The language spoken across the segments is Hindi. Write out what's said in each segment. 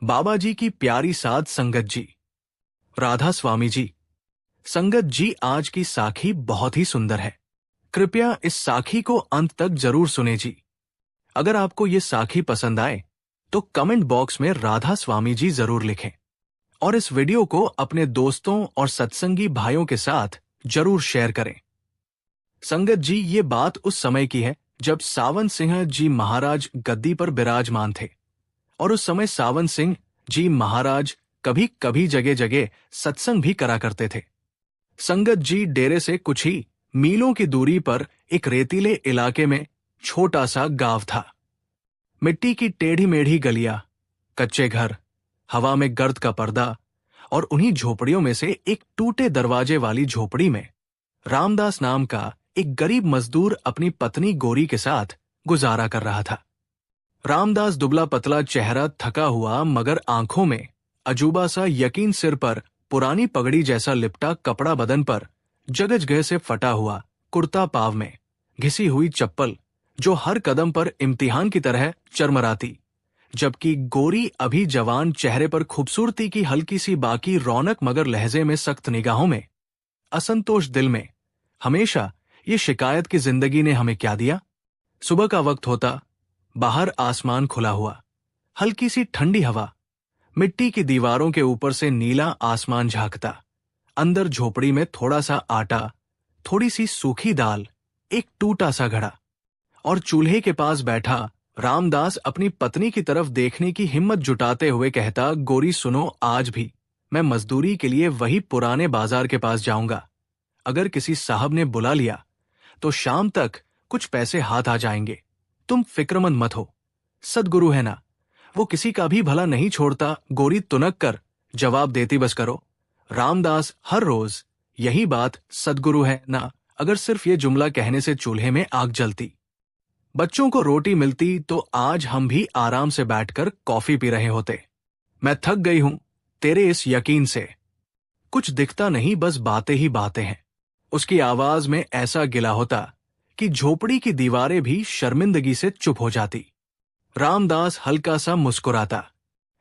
बाबा जी की प्यारी साध संगत जी, राधा स्वामी जी। संगत जी, आज की साखी बहुत ही सुंदर है। कृपया इस साखी को अंत तक जरूर सुने जी। अगर आपको ये साखी पसंद आए तो कमेंट बॉक्स में राधा स्वामी जी जरूर लिखें और इस वीडियो को अपने दोस्तों और सत्संगी भाइयों के साथ जरूर शेयर करें। संगत जी, ये बात उस समय की है जब सावन सिंह जी महाराज गद्दी पर विराजमान थे और उस समय सावन सिंह जी महाराज कभी कभी जगह जगह सत्संग भी करा करते थे। संगत जी, डेरे से कुछ ही मीलों की दूरी पर एक रेतीले इलाके में छोटा सा गांव था। मिट्टी की टेढ़ी मेढ़ी गलियां, कच्चे घर, हवा में गर्द का पर्दा और उन्हीं झोपड़ियों में से एक टूटे दरवाजे वाली झोपड़ी में रामदास नाम का एक गरीब मजदूर अपनी पत्नी गोरी के साथ गुजारा कर रहा था। रामदास दुबला पतला चेहरा, थका हुआ मगर आंखों में अजूबा सा यकीन, सिर पर पुरानी पगड़ी जैसा लिपटा कपड़ा, बदन पर जगजगह से फटा हुआ कुर्ता, पाव में घिसी हुई चप्पल जो हर कदम पर इम्तिहान की तरह चरमराती, जबकि गोरी अभी जवान, चेहरे पर खूबसूरती की हल्की सी बाकी रौनक मगर लहजे में सख्त निगाहों में असंतोष, दिल में हमेशा ये शिकायत की जिंदगी ने हमें क्या दिया। सुबह का वक्त होता, बाहर आसमान खुला हुआ, हल्की सी ठंडी हवा, मिट्टी की दीवारों के ऊपर से नीला आसमान झांकता, अंदर झोपड़ी में थोड़ा सा आटा, थोड़ी सी सूखी दाल, एक टूटा सा घड़ा और चूल्हे के पास बैठा रामदास अपनी पत्नी की तरफ देखने की हिम्मत जुटाते हुए कहता, गोरी सुनो, आज भी मैं मजदूरी के लिए वही पुराने बाजार के पास जाऊंगा। अगर किसी साहब ने बुला लिया तो शाम तक कुछ पैसे हाथ आ जाएंगे। तुम फिक्रमंद मत हो, सदगुरु है ना, वो किसी का भी भला नहीं छोड़ता। गोरी तुनक कर जवाब देती बस करो। रामदास हर रोज यही बात, सदगुरु है ना, अगर सिर्फ ये जुमला कहने से चूल्हे में आग जलती, बच्चों को रोटी मिलती तो आज हम भी आराम से बैठकर कॉफी पी रहे होते। मैं थक गई हूं तेरे इस यकीन से, कुछ दिखता नहीं, बस बातें ही बातें हैं। उसकी आवाज में ऐसा गिला होता कि झोपड़ी की दीवारें भी शर्मिंदगी से चुप हो जाती। रामदास हल्का सा मुस्कुराता,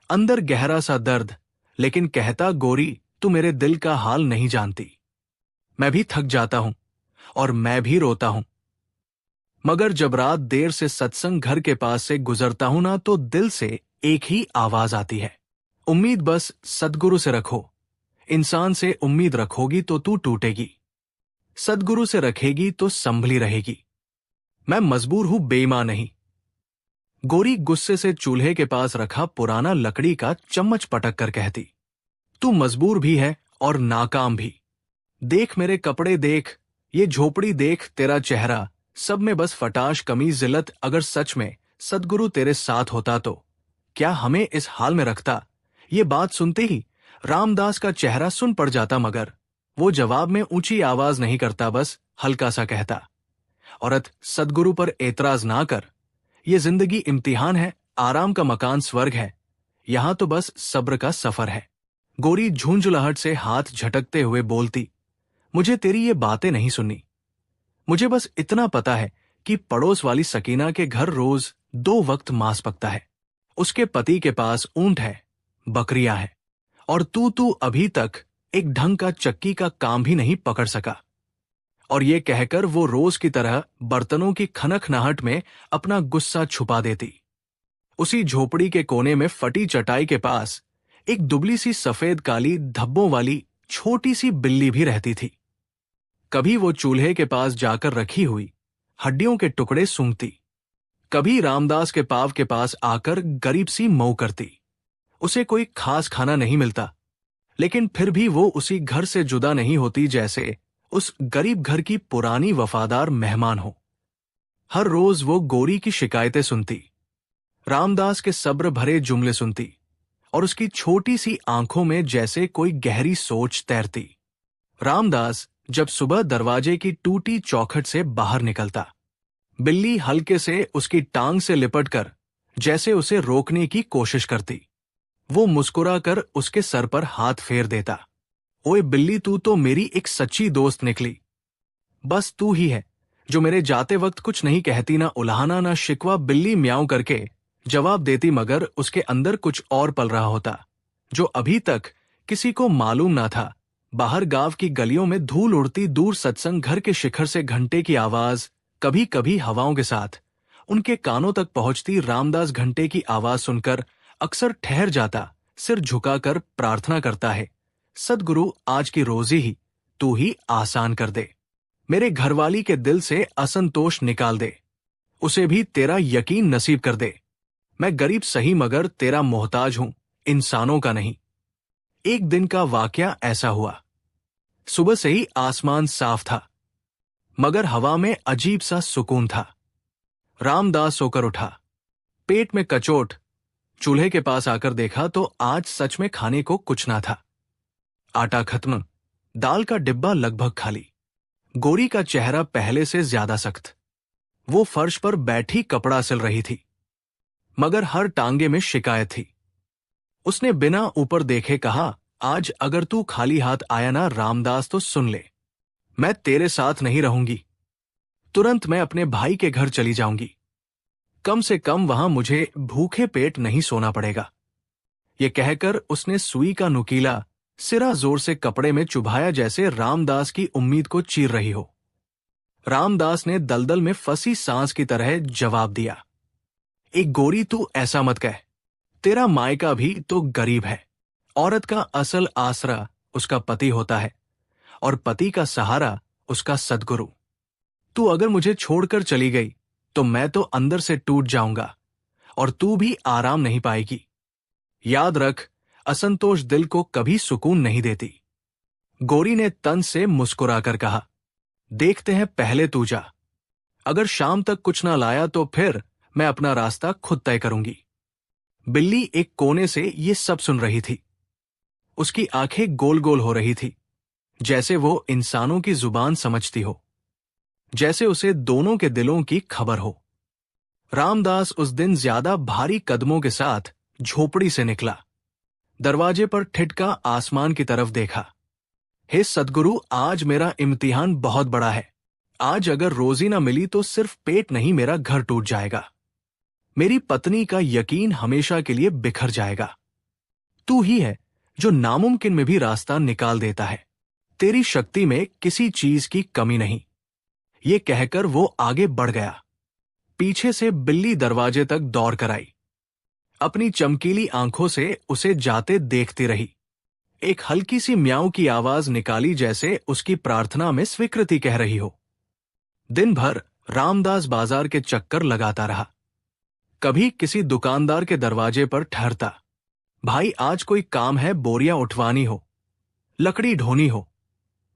अंदर गहरा सा दर्द, लेकिन कहता, गोरी तू मेरे दिल का हाल नहीं जानती। मैं भी थक जाता हूं और मैं भी रोता हूं, मगर जब रात देर से सत्संग घर के पास से गुजरता हूं ना, तो दिल से एक ही आवाज आती है, उम्मीद बस सदगुरु से रखो। इंसान से उम्मीद रखोगी तो तू टूटेगी, सदगुरु से रखेगी तो संभली रहेगी। मैं मजबूर हूं, बेईमान नहीं। गोरी गुस्से से चूल्हे के पास रखा पुराना लकड़ी का चम्मच पटक कर कहती, तू मजबूर भी है और नाकाम भी। देख मेरे कपड़े, देख ये झोपड़ी, देख तेरा चेहरा, सब में बस फटाश, कमी, जिल्लत। अगर सच में सदगुरु तेरे साथ होता तो क्या हमें इस हाल में रखता। ये बात सुनते ही रामदास का चेहरा सुन पड़ जाता, मगर वो जवाब में ऊंची आवाज नहीं करता, बस हल्का सा कहता, औरत सदगुरु पर एतराज ना कर। ये जिंदगी इम्तिहान है, आराम का मकान स्वर्ग है, यहां तो बस सब्र का सफर है। गोरी झुंझुलाहट से हाथ झटकते हुए बोलती, मुझे तेरी ये बातें नहीं सुननी। मुझे बस इतना पता है कि पड़ोस वाली सकीना के घर रोज 2 वक्त मांस पकता है, उसके पति के पास ऊंट है, बकरियां है, और तू अभी तक एक ढंग का चक्की का काम भी नहीं पकड़ सका। और ये कहकर वो रोज की तरह बर्तनों की खनखनाहट में अपना गुस्सा छुपा देती। उसी झोपड़ी के कोने में फटी चटाई के पास एक दुबली सी सफेद काली धब्बों वाली छोटी सी बिल्ली भी रहती थी। कभी वो चूल्हे के पास जाकर रखी हुई हड्डियों के टुकड़े सूंघती, कभी रामदास के पाव के पास आकर गरीब सी मऊ करती। उसे कोई खास खाना नहीं मिलता, लेकिन फिर भी वो उसी घर से जुदा नहीं होती जैसे उस गरीब घर की पुरानी वफादार मेहमान हो। हर रोज वो गोरी की शिकायतें सुनती, रामदास के सब्र भरे जुमले सुनती, और उसकी छोटी सी आंखों में जैसे कोई गहरी सोच तैरती। रामदास जब सुबह दरवाजे की टूटी चौखट से बाहर निकलता, बिल्ली हल्के से उसकी टांग से लिपटकर जैसे उसे रोकने की कोशिश करती। वो मुस्कुराकर उसके सर पर हाथ फेर देता, ओए बिल्ली, तू तो मेरी एक सच्ची दोस्त निकली। बस तू ही है जो मेरे जाते वक्त कुछ नहीं कहती, ना उल्हाना ना शिकवा। बिल्ली म्याऊं करके जवाब देती, मगर उसके अंदर कुछ और पल रहा होता जो अभी तक किसी को मालूम ना था। बाहर गांव की गलियों में धूल उड़ती, दूर सत्संग घर के शिखर से घंटे की आवाज कभी कभी हवाओं के साथ उनके कानों तक पहुंचती। रामदास घंटे की आवाज सुनकर अक्सर ठहर जाता, सिर झुकाकर प्रार्थना करता है, सद्गुरु आज की रोजी ही तू ही आसान कर दे। मेरे घरवाली के दिल से असंतोष निकाल दे, उसे भी तेरा यकीन नसीब कर दे। मैं गरीब सही मगर तेरा मोहताज हूं, इंसानों का नहीं। एक दिन का वाकया ऐसा हुआ। सुबह से ही आसमान साफ था, मगर हवा में अजीब सा सुकून था। रामदास सोकर उठा, पेट में कचोट। चूल्हे के पास आकर देखा तो आज सच में खाने को कुछ ना था। आटा खत्म, दाल का डिब्बा लगभग खाली। गोरी का चेहरा पहले से ज्यादा सख्त। वो फर्श पर बैठी कपड़ा सिल रही थी, मगर हर टांगे में शिकायत थी। उसने बिना ऊपर देखे कहा, आज अगर तू खाली हाथ आया ना रामदास तो सुन ले, मैं तेरे साथ नहीं रहूंगी। तुरंत मैं अपने भाई के घर चली जाऊंगी। कम से कम वहां मुझे भूखे पेट नहीं सोना पड़ेगा। ये कहकर उसने सुई का नुकीला सिरा जोर से कपड़े में चुभाया, जैसे रामदास की उम्मीद को चीर रही हो। रामदास ने दलदल में फंसी सांस की तरह जवाब दिया, एक गोरी तू ऐसा मत कह, तेरा मायका भी तो गरीब है। औरत का असल आसरा उसका पति होता है और पति का सहारा उसका सद्गुरु। तू अगर मुझे छोड़कर चली गई तो मैं तो अंदर से टूट जाऊंगा और तू भी आराम नहीं पाएगी। याद रख, असंतोष दिल को कभी सुकून नहीं देती। गोरी ने तन से मुस्कुराकर कहा, देखते हैं, पहले तू जा। अगर शाम तक कुछ ना लाया तो फिर मैं अपना रास्ता खुद तय करूंगी। बिल्ली एक कोने से ये सब सुन रही थी। उसकी आंखें गोल गोल हो रही थी, जैसे वो इंसानों की जुबान समझती हो, जैसे उसे दोनों के दिलों की खबर हो। रामदास उस दिन ज्यादा भारी कदमों के साथ झोपड़ी से निकला। दरवाजे पर ठिठका आसमान की तरफ देखा। हे सद्गुरु, आज मेरा इम्तिहान बहुत बड़ा है। आज अगर रोजी ना मिली तो सिर्फ पेट नहीं, मेरा घर टूट जाएगा। मेरी पत्नी का यकीन हमेशा के लिए बिखर जाएगा। तू ही है जो नामुमकिन में भी रास्ता निकाल देता है। तेरी शक्ति में किसी चीज की कमी नहीं। ये कहकर वो आगे बढ़ गया। पीछे से बिल्ली दरवाजे तक दौड़ कर आई। अपनी चमकीली आंखों से उसे जाते देखती रही। एक हल्की सी म्याऊं की आवाज निकाली, जैसे उसकी प्रार्थना में स्वीकृति कह रही हो। दिन भर रामदास बाजार के चक्कर लगाता रहा। कभी किसी दुकानदार के दरवाजे पर ठहरता, भाई आज कोई काम है, बोरियां उठवानी हो, लकड़ी ढोनी हो,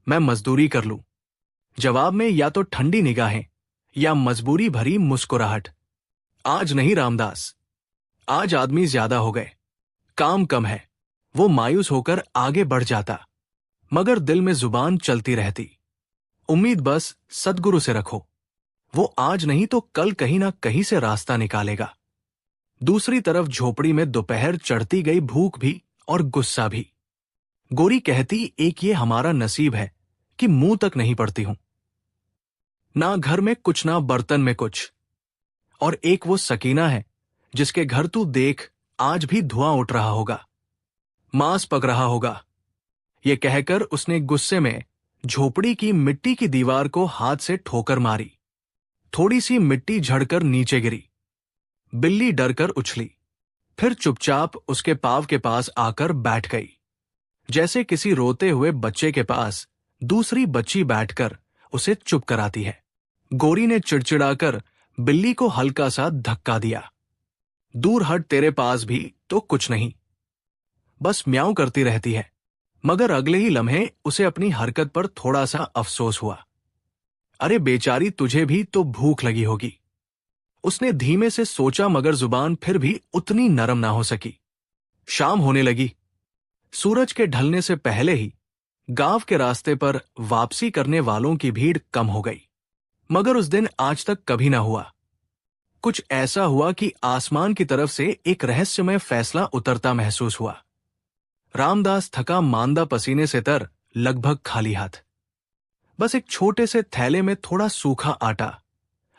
मैं मजदूरी कर लूं। जवाब में या तो ठंडी निगाहें या मजबूरी भरी मुस्कुराहट। आज नहीं रामदास, आज आदमी ज्यादा हो गए, काम कम है। वो मायूस होकर आगे बढ़ जाता, मगर दिल में जुबान चलती रहती, उम्मीद बस सद्गुरु से रखो, वो आज नहीं तो कल कहीं ना कहीं से रास्ता निकालेगा। दूसरी तरफ झोपड़ी में दोपहर चढ़ती गई, भूख भी और गुस्सा भी। गोरी कहती, एक ये हमारा नसीब है कि मुंह तक नहीं पड़ती हूं, ना घर में कुछ ना बर्तन में कुछ, और एक वो सकीना है जिसके घर तू देख आज भी धुआं उठ रहा होगा, मांस पक रहा होगा। ये कहकर उसने गुस्से में झोपड़ी की मिट्टी की दीवार को हाथ से ठोकर मारी। थोड़ी सी मिट्टी झड़कर नीचे गिरी। बिल्ली डरकर उछली, फिर चुपचाप उसके पांव के पास आकर बैठ गई, जैसे किसी रोते हुए बच्चे के पास दूसरी बच्ची बैठकर उसे चुप कराती है। गोरी ने चिड़चिड़ाकर बिल्ली को हल्का सा धक्का दिया, दूर हट, तेरे पास भी तो कुछ नहीं, बस म्याऊं करती रहती है। मगर अगले ही लम्हे उसे अपनी हरकत पर थोड़ा सा अफसोस हुआ। अरे बेचारी, तुझे भी तो भूख लगी होगी। उसने धीमे से सोचा, मगर जुबान फिर भी उतनी नरम ना हो सकी। शाम होने लगी। सूरज के ढलने से पहले ही गांव के रास्ते पर वापसी करने वालों की भीड़ कम हो गई। मगर उस दिन आज तक कभी ना हुआ। कुछ ऐसा हुआ कि आसमान की तरफ से एक रहस्यमय फैसला उतरता महसूस हुआ। रामदास थका मांदा पसीने से तर, लगभग खाली हाथ, बस एक छोटे से थैले में थोड़ा सूखा आटा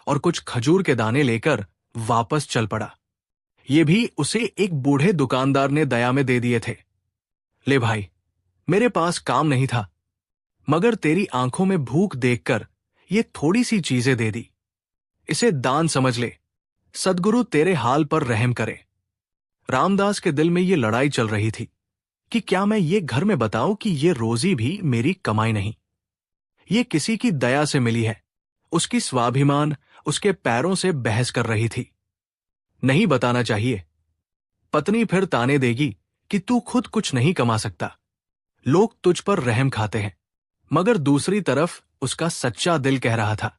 और कुछ खजूर के दाने लेकर वापस चल पड़ा। ये भी उसे एक बूढ़े दुकानदार ने दया में दे दिए थे। ले भाई, मेरे पास काम नहीं था, मगर तेरी आंखों में भूख देखकर ये थोड़ी सी चीजें दे दी। इसे दान समझ ले, सद्गुरु तेरे हाल पर रहम करे। रामदास के दिल में ये लड़ाई चल रही थी कि क्या मैं ये घर में बताऊं कि ये रोजी भी मेरी कमाई नहीं, ये किसी की दया से मिली है। उसकी स्वाभिमान उसके पैरों से बहस कर रही थी। नहीं बताना चाहिए। पत्नी फिर ताने देगी कि तू खुद कुछ नहीं कमा सकता, लोग तुझ पर रहम खाते हैं। मगर दूसरी तरफ उसका सच्चा दिल कह रहा था,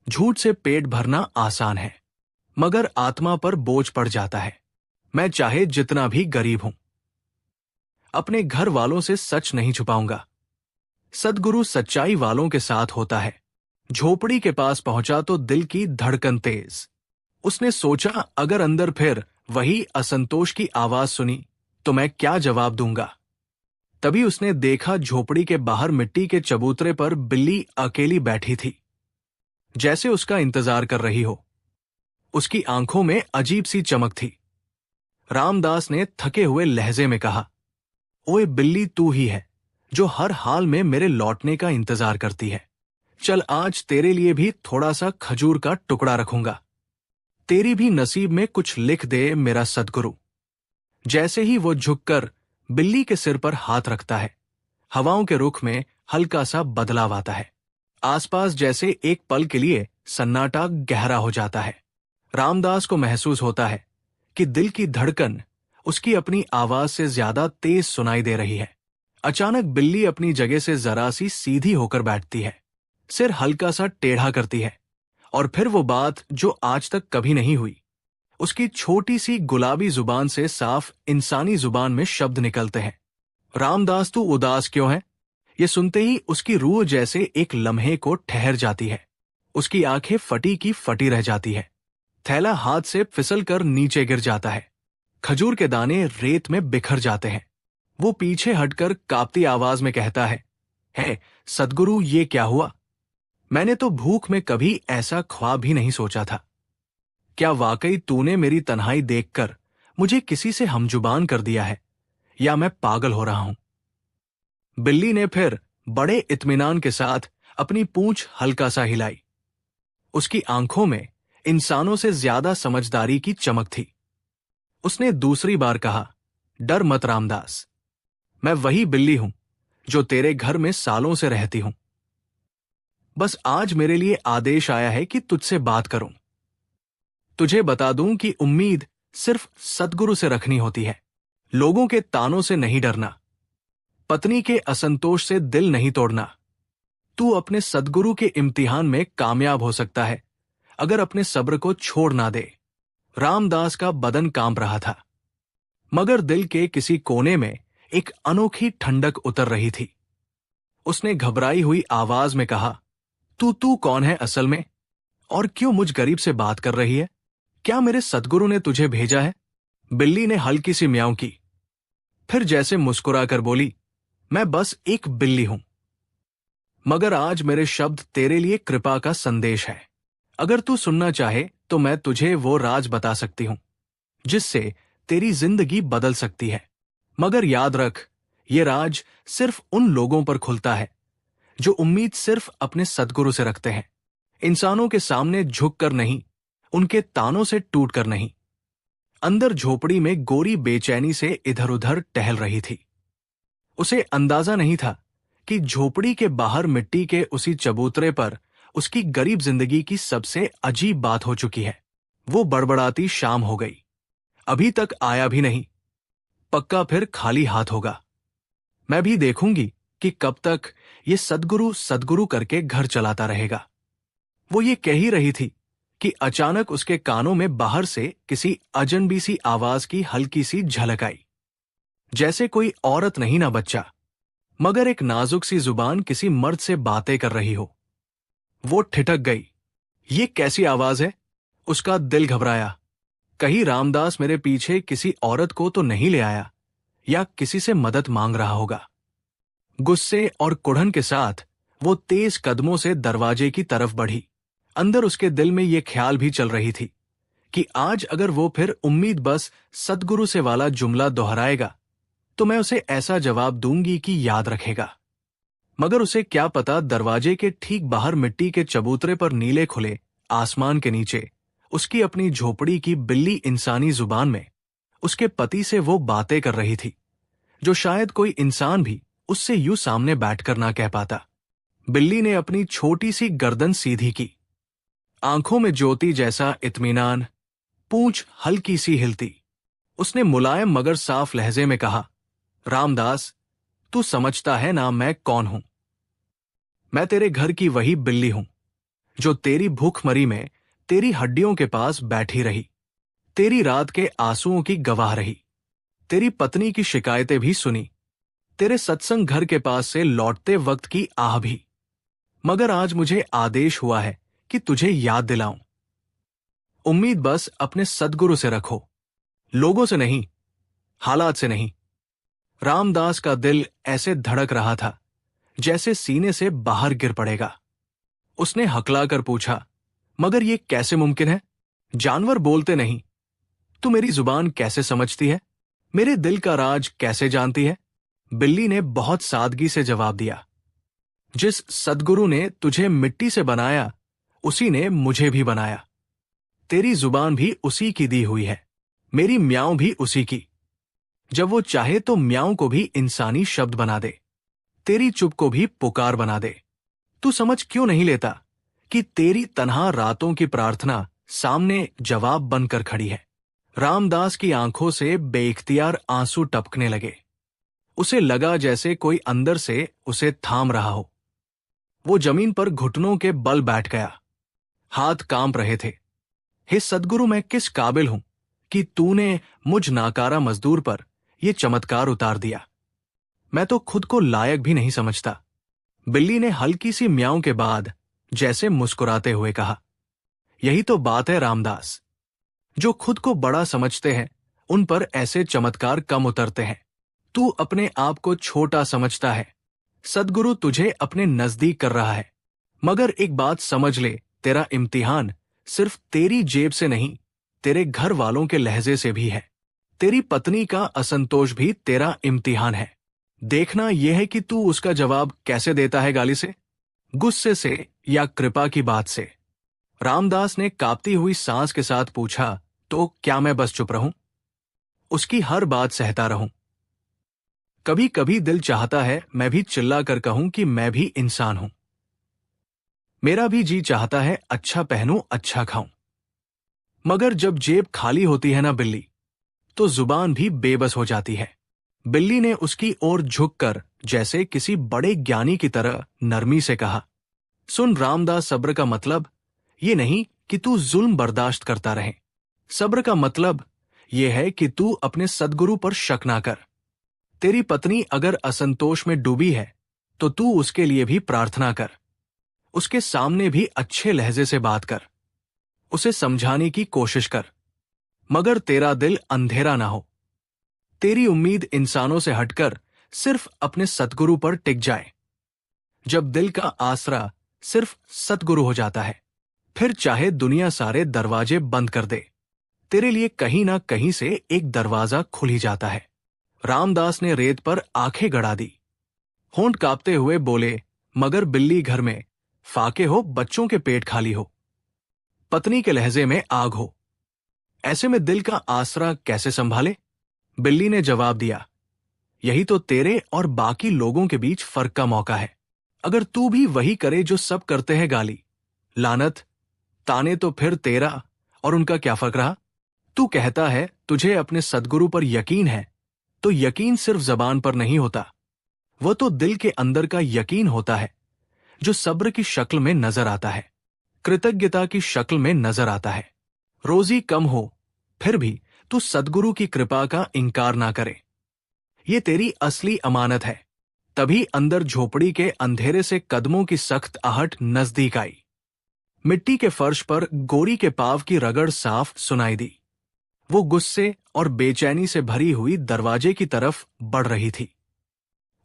झूठ से पेट भरना आसान है, मगर आत्मा पर बोझ पड़ जाता है। मैं चाहे जितना भी गरीब हूं, अपने घर वालों से सच नहीं छुपाऊंगा। सद्गुरु सच्चाई वालों के साथ होता है। झोपड़ी के पास पहुंचा तो दिल की धड़कन तेज। उसने सोचा, अगर अंदर फिर वही असंतोष की आवाज सुनी तो मैं क्या जवाब दूंगा। तभी उसने देखा, झोपड़ी के बाहर मिट्टी के चबूतरे पर बिल्ली अकेली बैठी थी, जैसे उसका इंतजार कर रही हो। उसकी आंखों में अजीब सी चमक थी। रामदास ने थके हुए लहजे में कहा, ओए बिल्ली, तू ही है जो हर हाल में मेरे लौटने का इंतजार करती है। चल, आज तेरे लिए भी थोड़ा सा खजूर का टुकड़ा रखूंगा। तेरी भी नसीब में कुछ लिख दे मेरा सद्गुरु। जैसे ही वो झुककर बिल्ली के सिर पर हाथ रखता है, हवाओं के रुख में हल्का सा बदलाव आता है। आसपास जैसे एक पल के लिए सन्नाटा गहरा हो जाता है। रामदास को महसूस होता है कि दिल की धड़कन उसकी अपनी आवाज से ज्यादा तेज सुनाई दे रही है। अचानक बिल्ली अपनी जगह से जरा सी सीधी होकर बैठती है, सिर हल्का सा टेढ़ा करती है, और फिर वो बात जो आज तक कभी नहीं हुई। उसकी छोटी सी गुलाबी जुबान से साफ इंसानी जुबान में शब्द निकलते हैं। रामदास, तू उदास क्यों है? ये सुनते ही उसकी रूह जैसे एक लम्हे को ठहर जाती है। उसकी आंखें फटी की फटी रह जाती है। थैला हाथ से फिसलकर नीचे गिर जाता है। खजूर के दाने रेत में बिखर जाते हैं। वो पीछे हटकर कांपती आवाज में कहता है सद्गुरु, ये क्या हुआ? मैंने तो भूख में कभी ऐसा ख्वाब भी नहीं सोचा था। क्या वाकई तूने मेरी तन्हाई देखकर मुझे किसी से हमजुबान कर दिया है, या मैं पागल हो रहा हूं? बिल्ली ने फिर बड़े इत्मीनान के साथ अपनी पूंछ हल्का सा हिलाई। उसकी आंखों में इंसानों से ज्यादा समझदारी की चमक थी। उसने दूसरी बार कहा, डर मत रामदास, मैं वही बिल्ली हूं जो तेरे घर में सालों से रहती हूं। बस आज मेरे लिए आदेश आया है कि तुझसे बात करूं। तुझे बता दूं कि उम्मीद सिर्फ सद्गुरु से रखनी होती है, लोगों के तानों से नहीं डरना, पत्नी के असंतोष से दिल नहीं तोड़ना। तू अपने सद्गुरु के इम्तिहान में कामयाब हो सकता है, अगर अपने सब्र को छोड़ ना दे। रामदास का बदन कांप रहा था, मगर दिल के किसी कोने में एक अनोखी ठंडक उतर रही थी। उसने घबराई हुई आवाज में कहा, तू कौन है असल में, और क्यों मुझ गरीब से बात कर रही है? क्या मेरे सद्गुरु ने तुझे भेजा है? बिल्ली ने हल्की सी म्याऊं की, फिर जैसे मुस्कुराकर बोली, मैं बस एक बिल्ली हूं, मगर आज मेरे शब्द तेरे लिए कृपा का संदेश है। अगर तू सुनना चाहे तो मैं तुझे वो राज बता सकती हूं जिससे तेरी जिंदगी बदल सकती है। मगर याद रख, ये राज सिर्फ उन लोगों पर खुलता है जो उम्मीद सिर्फ अपने सद्गुरु से रखते हैं, इंसानों के सामने झुककर नहीं, उनके तानों से टूटकर नहीं। अंदर झोपड़ी में गोरी बेचैनी से इधर उधर टहल रही थी। उसे अंदाजा नहीं था कि झोपड़ी के बाहर मिट्टी के उसी चबूतरे पर उसकी गरीब जिंदगी की सबसे अजीब बात हो चुकी है। वो बड़बड़ाती शाम हो गई, अभी तक आया भी नहीं, पक्का फिर खाली हाथ होगा। मैं भी देखूंगी कि कब तक ये सद्गुरु सद्गुरु करके घर चलाता रहेगा। वो ये कह ही रही थी कि अचानक उसके कानों में बाहर से किसी अजनबी सी आवाज की हल्की सी झलक आई, जैसे कोई औरत नहीं ना बच्चा, मगर एक नाजुक सी जुबान किसी मर्द से बातें कर रही हो। वो ठिठक गई। ये कैसी आवाज है? उसका दिल घबराया। कहीं रामदास मेरे पीछे किसी औरत को तो नहीं ले आया, या किसी से मदद मांग रहा होगा। गुस्से और कुढ़न के साथ वो तेज कदमों से दरवाजे की तरफ बढ़ी। अंदर उसके दिल में ये ख्याल भी चल रही थी कि आज अगर वो फिर उम्मीद बस सद्गुरु से वाला जुमला दोहराएगा तो मैं उसे ऐसा जवाब दूंगी कि याद रखेगा। मगर उसे क्या पता, दरवाजे के ठीक बाहर मिट्टी के चबूतरे पर नीले खुले आसमान के नीचे उसकी अपनी झोपड़ी की बिल्ली इंसानी जुबान में उसके पति से वो बातें कर रही थी जो शायद कोई इंसान भी उससे यूं सामने बैठकर ना कह पाता। बिल्ली ने अपनी छोटी सी गर्दन सीधी की, आंखों में ज्योति जैसा इत्मीनान, पूंछ हल्की सी हिलती। उसने मुलायम मगर साफ लहजे में कहा, रामदास, तू समझता है ना मैं कौन हूं? मैं तेरे घर की वही बिल्ली हूं जो तेरी भूखमरी में तेरी हड्डियों के पास बैठी रही, तेरी रात के आंसुओं की गवाह रही, तेरी पत्नी की शिकायतें भी सुनी, तेरे सत्संग घर के पास से लौटते वक्त की आह भी। मगर आज मुझे आदेश हुआ है कि तुझे याद दिलाऊं। उम्मीद बस अपने सद्गुरु से रखो, लोगों से नहीं, हालात से नहीं। रामदास का दिल ऐसे धड़क रहा था जैसे सीने से बाहर गिर पड़ेगा। उसने हकलाकर पूछा, मगर ये कैसे मुमकिन है? जानवर बोलते नहीं, तू मेरी जुबान कैसे समझती है? मेरे दिल का राज कैसे जानती है? बिल्ली ने बहुत सादगी से जवाब दिया, जिस सद्गुरु ने तुझे मिट्टी से बनाया उसी ने मुझे भी बनाया। तेरी जुबान भी उसी की दी हुई है, मेरी म्याऊं भी उसी की। जब वो चाहे तो म्याऊं को भी इंसानी शब्द बना दे, तेरी चुप को भी पुकार बना दे। तू समझ क्यों नहीं लेता कि तेरी तन्हा रातों की प्रार्थना सामने जवाब बनकर खड़ी है? रामदास की आंखों से बेइख्तियार आंसू टपकने लगे। उसे लगा जैसे कोई अंदर से उसे थाम रहा हो। वो जमीन पर घुटनों के बल बैठ गया, हाथ कांप रहे थे। हे सद्गुरु, मैं किस काबिल हूं कि तूने मुझ नाकारा मजदूर पर यह चमत्कार उतार दिया? मैं तो खुद को लायक भी नहीं समझता। बिल्ली ने हल्की सी म्याऊं के बाद जैसे मुस्कुराते हुए कहा, यही तो बात है रामदास, जो खुद को बड़ा समझते हैं उन पर ऐसे चमत्कार कम उतरते हैं। तू अपने आप को छोटा समझता है, सद्गुरु तुझे अपने नजदीक कर रहा है। मगर एक बात समझ ले, तेरा इम्तिहान सिर्फ तेरी जेब से नहीं, तेरे घर वालों के लहजे से भी है। तेरी पत्नी का असंतोष भी तेरा इम्तिहान है। देखना यह है कि तू उसका जवाब कैसे देता है, गाली से, गुस्से से या कृपा की बात से। रामदास ने कांपती हुई सांस के साथ पूछा, तो क्या मैं बस चुप रहूं? उसकी हर बात सहता रहूं? कभी कभी दिल चाहता है मैं भी चिल्ला कर कहूं कि मैं भी इंसान हूं। मेरा भी जी चाहता है अच्छा पहनूं, अच्छा खाऊं। मगर जब जेब खाली होती है ना बिल्ली, तो जुबान भी बेबस हो जाती है। बिल्ली ने उसकी ओर झुककर जैसे किसी बड़े ज्ञानी की तरह नरमी से कहा, सुन रामदास, सब्र का मतलब ये नहीं कि तू जुल्म बर्दाश्त करता रहे। सब्र का मतलब यह है कि तू अपने सद्गुरु पर शक ना कर। तेरी पत्नी अगर असंतोष में डूबी है तो तू उसके लिए भी प्रार्थना कर, उसके सामने भी अच्छे लहजे से बात कर, उसे समझाने की कोशिश कर, मगर तेरा दिल अंधेरा ना हो। तेरी उम्मीद इंसानों से हटकर सिर्फ अपने सतगुरु पर टिक जाए। जब दिल का आसरा सिर्फ सतगुरु हो जाता है, फिर चाहे दुनिया सारे दरवाजे बंद कर दे, तेरे लिए कहीं ना कहीं से एक दरवाजा खुल ही जाता है। रामदास ने रेत पर आंखें गड़ा दी, होंठ कांपते हुए बोले, मगर बिल्ली घर में फाके हो, बच्चों के पेट खाली हो, पत्नी के लहजे में आग हो, ऐसे में दिल का आसरा कैसे संभाले? बिल्ली ने जवाब दिया, यही तो तेरे और बाकी लोगों के बीच फर्क का मौका है। अगर तू भी वही करे जो सब करते हैं, गाली, लानत, ताने, तो फिर तेरा और उनका क्या फर्क रहा? तू कहता है तुझे अपने सद्गुरु पर यकीन है, तो यकीन सिर्फ जबान पर नहीं होता, वह तो दिल के अंदर का यकीन होता है, जो सब्र की शक्ल में नजर आता है, कृतज्ञता की शक्ल में नजर आता है। रोजी कम हो फिर भी तू सद्गुरु की कृपा का इंकार ना करे, ये तेरी असली अमानत है। तभी अंदर झोपड़ी के अंधेरे से कदमों की सख्त आहट नजदीक आई। मिट्टी के फर्श पर गोरी के पांव की रगड़ साफ सुनाई दी। वो गुस्से और बेचैनी से भरी हुई दरवाजे की तरफ बढ़ रही थी।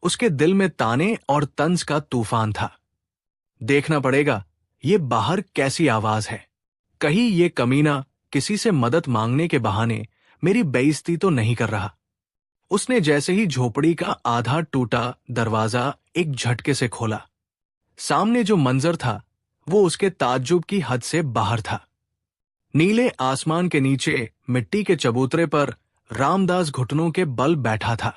उसके दिल में ताने और तंज का तूफान था। देखना पड़ेगा ये बाहर कैसी आवाज है, कहीं ये कमीना किसी से मदद मांगने के बहाने मेरी बेइज्जती तो नहीं कर रहा। उसने जैसे ही झोपड़ी का आधा टूटा दरवाजा एक झटके से खोला, सामने जो मंजर था वो उसके ताज्जुब की हद से बाहर था। नीले आसमान के नीचे मिट्टी के चबूतरे पर रामदास घुटनों के बल बैठा था।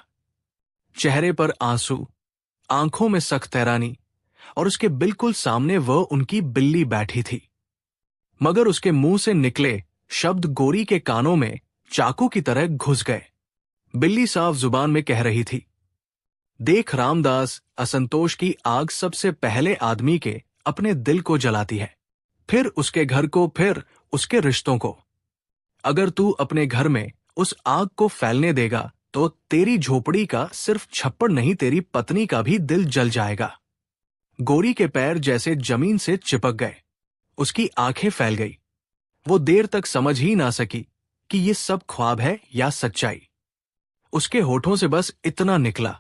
चेहरे पर आंसू, आंखों में सख्त हैरानी, और उसके बिल्कुल सामने वह उनकी बिल्ली बैठी थी। मगर उसके मुंह से निकले शब्द गोरी के कानों में चाकू की तरह घुस गए। बिल्ली साफ जुबान में कह रही थी, देख रामदास, असंतोष की आग सबसे पहले आदमी के अपने दिल को जलाती है, फिर उसके घर को, फिर उसके रिश्तों को। अगर तू अपने घर में उस आग को फैलने देगा तो तेरी झोपड़ी का सिर्फ छप्पड़ नहीं, तेरी पत्नी का भी दिल जल जाएगा। गोरी के पैर जैसे जमीन से चिपक गए, उसकी आंखें फैल गई। वो देर तक समझ ही ना सकी कि ये सब ख्वाब है या सच्चाई। उसके होठों से बस इतना निकला,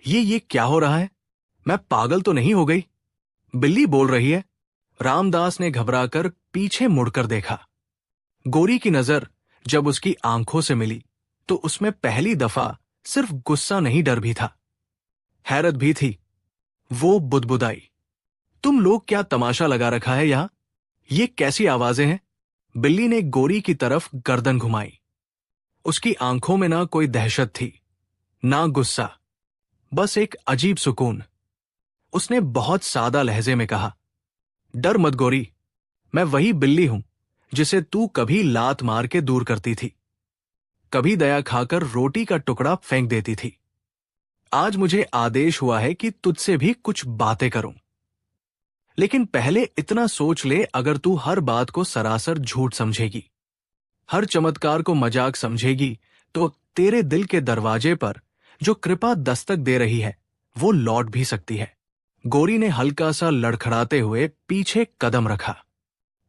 ये क्या हो रहा है? मैं पागल तो नहीं हो गई? बिल्ली बोल रही है। रामदास ने घबराकर पीछे मुड़कर देखा। गोरी की नजर जब उसकी आंखों से मिली तो उसमें पहली दफा सिर्फ गुस्सा नहीं, डर भी था, हैरत भी थी। वो बुदबुदाई, तुम लोग क्या तमाशा लगा रखा है यहां? ये कैसी आवाजें हैं? बिल्ली ने गोरी की तरफ गर्दन घुमाई। उसकी आंखों में ना कोई दहशत थी, ना गुस्सा, बस एक अजीब सुकून। उसने बहुत सादा लहजे में कहा, डर मत गोरी, मैं वही बिल्ली हूं जिसे तू कभी लात मार के दूर करती थी, कभी दया खाकर रोटी का टुकड़ा फेंक देती थी। आज मुझे आदेश हुआ है कि तुझसे भी कुछ बातें करूं। लेकिन पहले इतना सोच ले, अगर तू हर बात को सरासर झूठ समझेगी, हर चमत्कार को मजाक समझेगी, तो तेरे दिल के दरवाजे पर जो कृपा दस्तक दे रही है वो लौट भी सकती है। गोरी ने हल्का सा लड़खड़ाते हुए पीछे कदम रखा।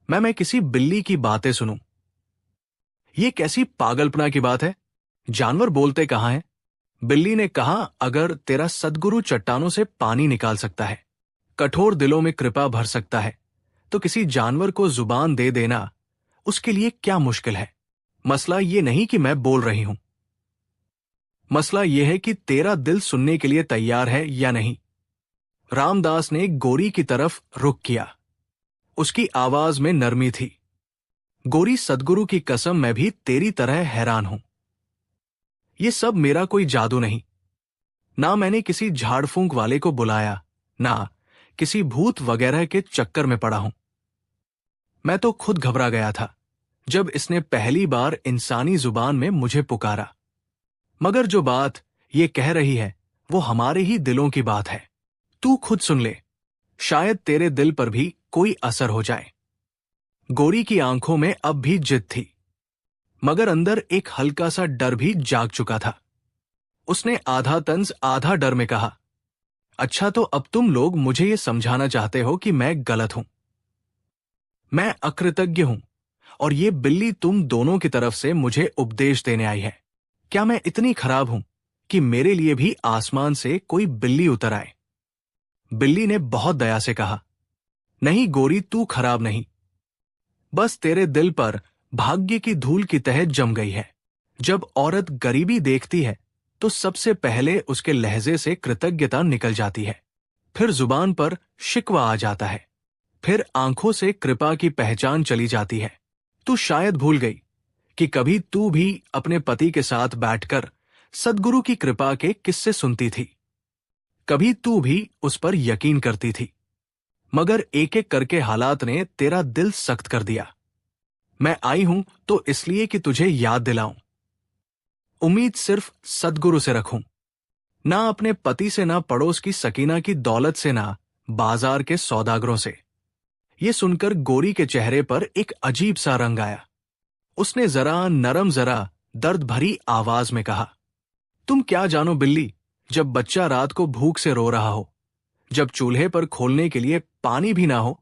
मैं किसी बिल्ली की बातें सुनूं? ये कैसी पागलपना की बात है? जानवर बोलते कहाँ हैं? बिल्ली ने कहा, अगर तेरा सद्गुरु चट्टानों से पानी निकाल सकता है, कठोर दिलों में कृपा भर सकता है, तो किसी जानवर को जुबान दे देना उसके लिए क्या मुश्किल है? मसला ये नहीं कि मैं बोल रही हूं, मसला यह है कि तेरा दिल सुनने के लिए तैयार है या नहीं। रामदास ने गोरी की तरफ रुख किया। उसकी आवाज में नरमी थी। गोरी, सद्गुरु की कसम, मैं भी तेरी तरह हैरान हूं। ये सब मेरा कोई जादू नहीं, ना मैंने किसी झाड़ फूंक वाले को बुलाया, ना किसी भूत वगैरह के चक्कर में पड़ा हूं। मैं तो खुद घबरा गया था जब इसने पहली बार इंसानी जुबान में मुझे पुकारा। मगर जो बात ये कह रही है वो हमारे ही दिलों की बात है। तू खुद सुन ले, शायद तेरे दिल पर भी कोई असर हो जाए। गोरी की आंखों में अब भी जिद थी, मगर अंदर एक हल्का सा डर भी जाग चुका था। उसने आधा तंज आधा डर में कहा, अच्छा, तो अब तुम लोग मुझे ये समझाना चाहते हो कि मैं गलत हूं, मैं अकृतज्ञ हूं, और ये बिल्ली तुम दोनों की तरफ से मुझे उपदेश देने आई है। क्या मैं इतनी खराब हूं कि मेरे लिए भी आसमान से कोई बिल्ली उतर आए? बिल्ली ने बहुत दया से कहा, नहीं गोरी, तू खराब नहीं, बस तेरे दिल पर भाग्य की धूल की तह जम गई है। जब औरत गरीबी देखती है तो सबसे पहले उसके लहजे से कृतज्ञता निकल जाती है, फिर जुबान पर शिकवा आ जाता है, फिर आंखों से कृपा की पहचान चली जाती है। तू शायद भूल गई कि कभी तू भी अपने पति के साथ बैठकर सद्गुरु की कृपा के किस्से सुनती थी, कभी तू भी उस पर यकीन करती थी, मगर एक एक करके हालात ने तेरा दिल सख्त कर दिया। मैं आई हूं तो इसलिए कि तुझे याद दिलाऊं। उम्मीद सिर्फ सद्गुरु से रखूं, ना अपने पति से, ना पड़ोस की सकीना की दौलत से, ना बाजार के सौदागरों से। ये सुनकर गोरी के चेहरे पर एक अजीब सा रंग आया। उसने जरा नरम, जरा दर्द भरी आवाज में कहा, तुम क्या जानो बिल्ली, जब बच्चा रात को भूख से रो रहा हो, जब चूल्हे पर खोलने के लिए पानी भी ना हो,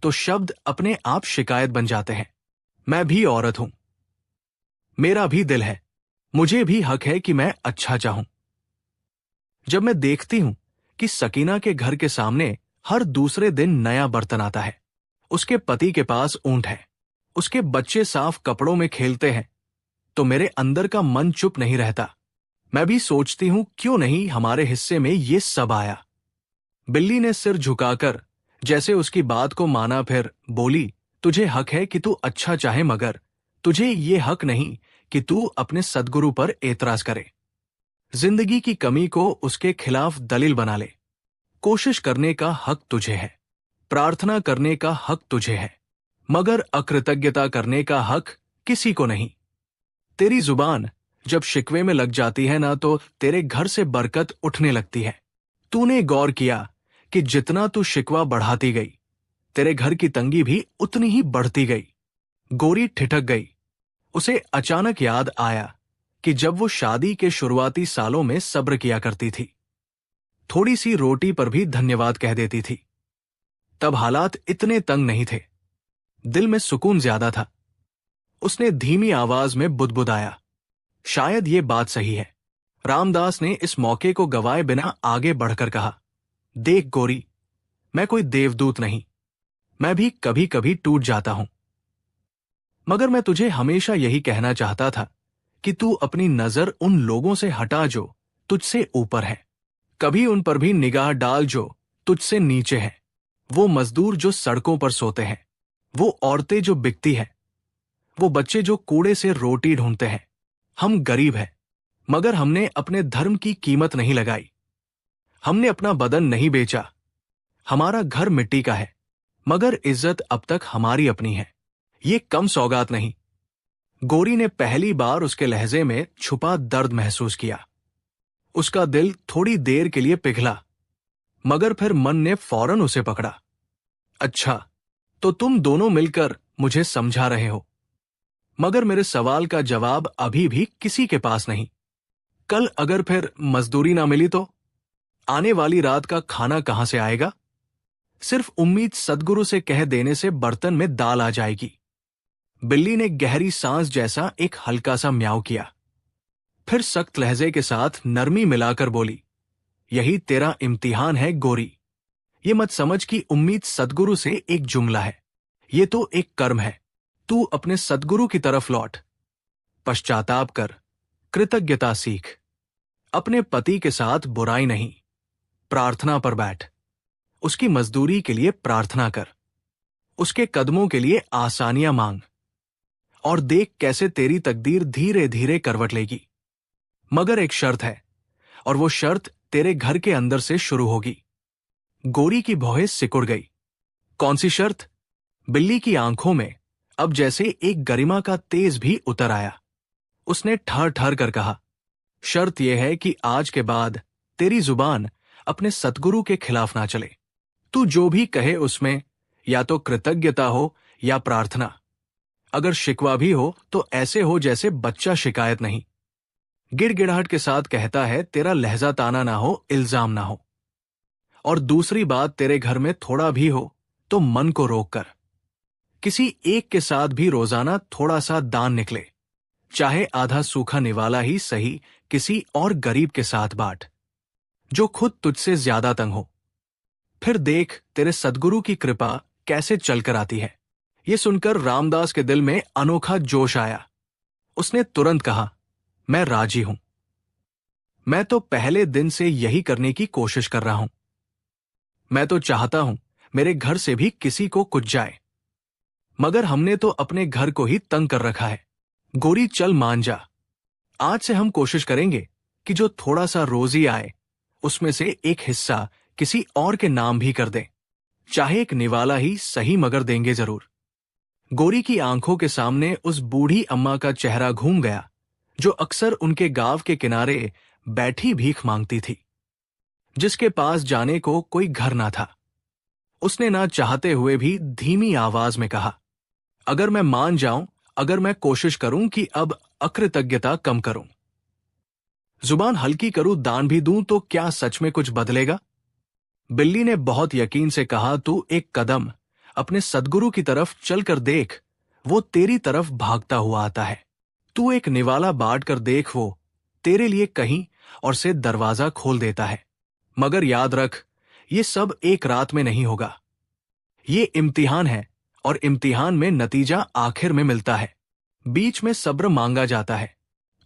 तो शब्द अपने आप शिकायत बन जाते हैं। मैं भी औरत हूं, मेरा भी दिल है, मुझे भी हक है कि मैं अच्छा चाहूं। जब मैं देखती हूं कि सकीना के घर के सामने हर दूसरे दिन नया बर्तन आता है, उसके पति के पास ऊंट है, उसके बच्चे साफ कपड़ों में खेलते हैं तो मेरे अंदर का मन चुप नहीं रहता। मैं भी सोचती हूं क्यों नहीं हमारे हिस्से में ये सब आया। बिल्ली ने सिर झुकाकर जैसे उसकी बात को माना, फिर बोली, तुझे हक है कि तू अच्छा चाहे, मगर तुझे ये हक नहीं कि तू अपने सद्गुरु पर एतराज करे। जिंदगी की कमी को उसके खिलाफ दलील बना ले। कोशिश करने का हक तुझे है, प्रार्थना करने का हक तुझे है, मगर अकृतज्ञता करने का हक किसी को नहीं। तेरी जुबान जब शिकवे में लग जाती है ना, तो तेरे घर से बरकत उठने लगती है। तूने गौर किया कि जितना तू शिकवा बढ़ाती गई, तेरे घर की तंगी भी उतनी ही बढ़ती गई। गोरी ठिठक गई। उसे अचानक याद आया कि जब वो शादी के शुरुआती सालों में सब्र किया करती थी, थोड़ी सी रोटी पर भी धन्यवाद कह देती थी, तब हालात इतने तंग नहीं थे, दिल में सुकून ज्यादा था। उसने धीमी आवाज में बुदबुदाया, शायद ये बात सही है। रामदास ने इस मौके को गवाए बिना आगे बढ़कर कहा, देख गोरी, मैं कोई देवदूत नहीं, मैं भी कभी कभी टूट जाता हूं, मगर मैं तुझे हमेशा यही कहना चाहता था कि तू अपनी नजर उन लोगों से हटा जो तुझसे ऊपर है। कभी उन पर भी निगाह डाल जो तुझसे नीचे है। वो मजदूर जो सड़कों पर सोते हैं, वो औरतें जो बिकती हैं, वो बच्चे जो कूड़े से रोटी ढूंढते हैं। हम गरीब हैं, मगर हमने अपने धर्म की कीमत नहीं लगाई। हमने अपना बदन नहीं बेचा। हमारा घर मिट्टी का है, मगर इज्जत अब तक हमारी अपनी है। ये कम सौगात नहीं। गोरी ने पहली बार उसके लहजे में छुपा दर्द महसूस किया। उसका दिल थोड़ी देर के लिए पिघला, मगर फिर मन ने फौरन उसे पकड़ा। अच्छा, तो तुम दोनों मिलकर मुझे समझा रहे हो, मगर मेरे सवाल का जवाब अभी भी किसी के पास नहीं। कल अगर फिर मजदूरी ना मिली तो आने वाली रात का खाना कहां से आएगा? सिर्फ उम्मीद सद्गुरु से कह देने से बर्तन में दाल आ जाएगी। बिल्ली ने गहरी सांस जैसा एक हल्का सा म्याऊ किया, फिर सख्त लहजे के साथ नरमी मिलाकर बोली, यही तेरा इम्तिहान है गोरी। ये मत समझ कि उम्मीद सद्गुरु से एक जुमला है, ये तो एक कर्म है। तू अपने सद्गुरु की तरफ लौट, पश्चाताप कर, कृतज्ञता सीख। अपने पति के साथ बुराई नहीं, प्रार्थना पर बैठ। उसकी मजदूरी के लिए प्रार्थना कर, उसके कदमों के लिए आसानियां मांग, और देख कैसे तेरी तकदीर धीरे धीरे करवट लेगी। मगर एक शर्त है, और वो शर्त तेरे घर के अंदर से शुरू होगी। गोरी की भौहें सिकुड़ गई। कौन सी शर्त? बिल्ली की आंखों में अब जैसे एक गरिमा का तेज भी उतर आया। उसने ठर ठर कर कहा, शर्त यह है कि आज के बाद तेरी जुबान अपने सतगुरु के खिलाफ ना चले। तू जो भी कहे उसमें या तो कृतज्ञता हो या प्रार्थना। अगर शिकवा भी हो तो ऐसे हो जैसे बच्चा शिकायत नहीं। गिड़गिड़ाहट के साथ कहता है, तेरा लहजा ताना ना हो, इल्जाम ना हो। और दूसरी बात, तेरे घर में थोड़ा भी हो तो मन को रोक कर किसी एक के साथ भी रोजाना थोड़ा सा दान निकले, चाहे आधा सूखा निवाला ही सही, किसी और गरीब के साथ बांट जो खुद तुझसे ज्यादा तंग हो। फिर देख तेरे सद्गुरु की कृपा कैसे चलकर आती है। ये सुनकर रामदास के दिल में अनोखा जोश आया। उसने तुरंत कहा, मैं राजी हूं। मैं तो पहले दिन से यही करने की कोशिश कर रहा हूं। मैं तो चाहता हूं मेरे घर से भी किसी को कुछ जाए, मगर हमने तो अपने घर को ही तंग कर रखा है। गोरी, चल मान जा। आज से हम कोशिश करेंगे कि जो थोड़ा सा रोजी आए उसमें से एक हिस्सा किसी और के नाम भी कर दें, चाहे एक निवाला ही सही, मगर देंगे जरूर। गोरी की आंखों के सामने उस बूढ़ी अम्मा का चेहरा घूम गया जो अक्सर उनके गांव के किनारे बैठी भीख मांगती थी, जिसके पास जाने को कोई घर ना था। उसने ना चाहते हुए भी धीमी आवाज में कहा, अगर मैं मान जाऊं, अगर मैं कोशिश करूं कि अब अकृतज्ञता कम करूं, जुबान हल्की करूं, दान भी दूं, तो क्या सच में कुछ बदलेगा? बिल्ली ने बहुत यकीन से कहा, तू एक कदम अपने सद्गुरु की तरफ चलकर देख, वो तेरी तरफ भागता हुआ आता है। तू एक निवाला बांट कर देख, वो तेरे लिए कहीं और से दरवाजा खोल देता है। मगर याद रख, ये सब एक रात में नहीं होगा। ये इम्तिहान है और इम्तिहान में नतीजा आखिर में मिलता है। बीच में सब्र मांगा जाता है।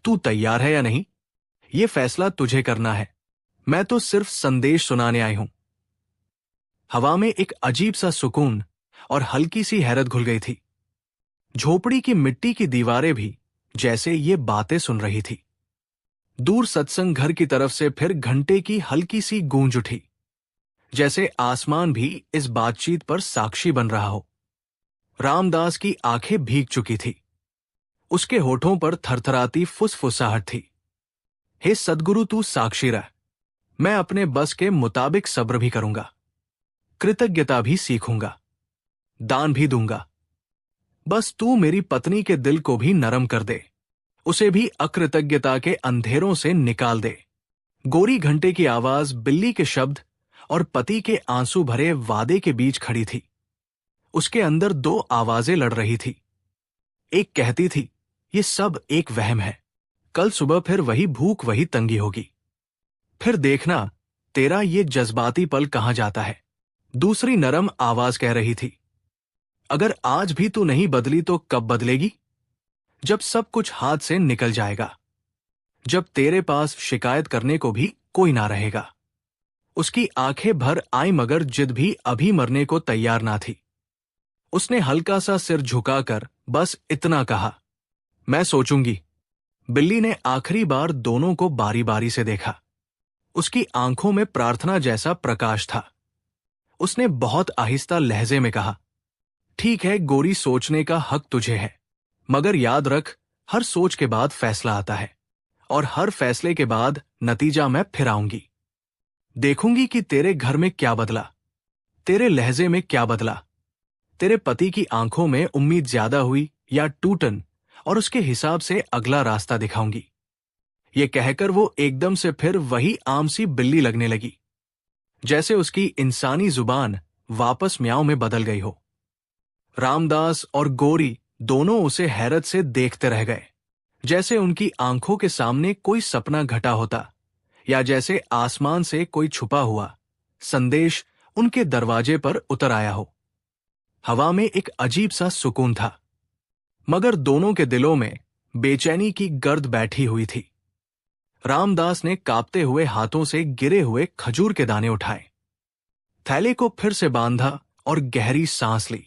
तू तैयार है या नहीं, ये फैसला तुझे करना है। मैं तो सिर्फ संदेश सुनाने आई हूं। हवा में एक अजीब सा सुकून और हल्की सी हैरत घुल गई थी। झोपड़ी की मिट्टी की दीवारें भी जैसे ये बातें सुन रही थी। दूर सत्संग घर की तरफ से फिर घंटे की हल्की सी गूंज उठी, जैसे आसमान भी इस बातचीत पर साक्षी बन रहा हो। रामदास की आंखें भीग चुकी थी। उसके होठों पर थरथराती फुसफुसाहट थी। हे सद्गुरु, तू साक्षी रह। मैं अपने बस के मुताबिक सब्र भी करूंगा, कृतज्ञता भी सीखूंगा, दान भी दूंगा। बस तू मेरी पत्नी के दिल को भी नरम कर दे, उसे भी अकृतज्ञता के अंधेरों से निकाल दे। गोरी घंटे की आवाज बिल्ली के शब्द और पति के आंसू भरे वादे के बीच खड़ी थी। उसके अंदर दो आवाजें लड़ रही थी। एक कहती थी, ये सब एक वहम है, कल सुबह फिर वही भूख वही तंगी होगी, फिर देखना तेरा ये जज्बाती पल कहां जाता है। दूसरी नरम आवाज कह रही थी, अगर आज भी तू नहीं बदली तो कब बदलेगी? जब सब कुछ हाथ से निकल जाएगा, जब तेरे पास शिकायत करने को भी कोई ना रहेगा। उसकी आंखें भर आई मगर जिद भी अभी मरने को तैयार ना थी। उसने हल्का सा सिर झुकाकर बस इतना कहा, मैं सोचूंगी। बिल्ली ने आखिरी बार दोनों को बारी बारी से देखा। उसकी आंखों में प्रार्थना जैसा प्रकाश था। उसने बहुत आहिस्ता लहजे में कहा, ठीक है गोरी, सोचने का हक तुझे है, मगर याद रख, हर सोच के बाद फैसला आता है, और हर फैसले के बाद नतीजा मैं फिर आऊंगी। देखूंगी कि तेरे घर में क्या बदला, तेरे लहजे में क्या बदला, तेरे पति की आंखों में उम्मीद ज्यादा हुई या टूटन, और उसके हिसाब से अगला रास्ता दिखाऊंगी। ये कहकर वो एकदम से फिर वही आम सी बिल्ली लगने लगी, जैसे उसकी इंसानी जुबान वापस म्याऊं में बदल गई हो। रामदास और गोरी दोनों उसे हैरत से देखते रह गए, जैसे उनकी आंखों के सामने कोई सपना घटा होता, या जैसे आसमान से कोई छुपा हुआ संदेश उनके दरवाजे पर उतर आया हो। हवा में एक अजीब सा सुकून था, मगर दोनों के दिलों में बेचैनी की गर्द बैठी हुई थी। रामदास ने कांपते हुए हाथों से गिरे हुए खजूर के दाने उठाए, थैले को फिर से बांधा और गहरी सांस ली।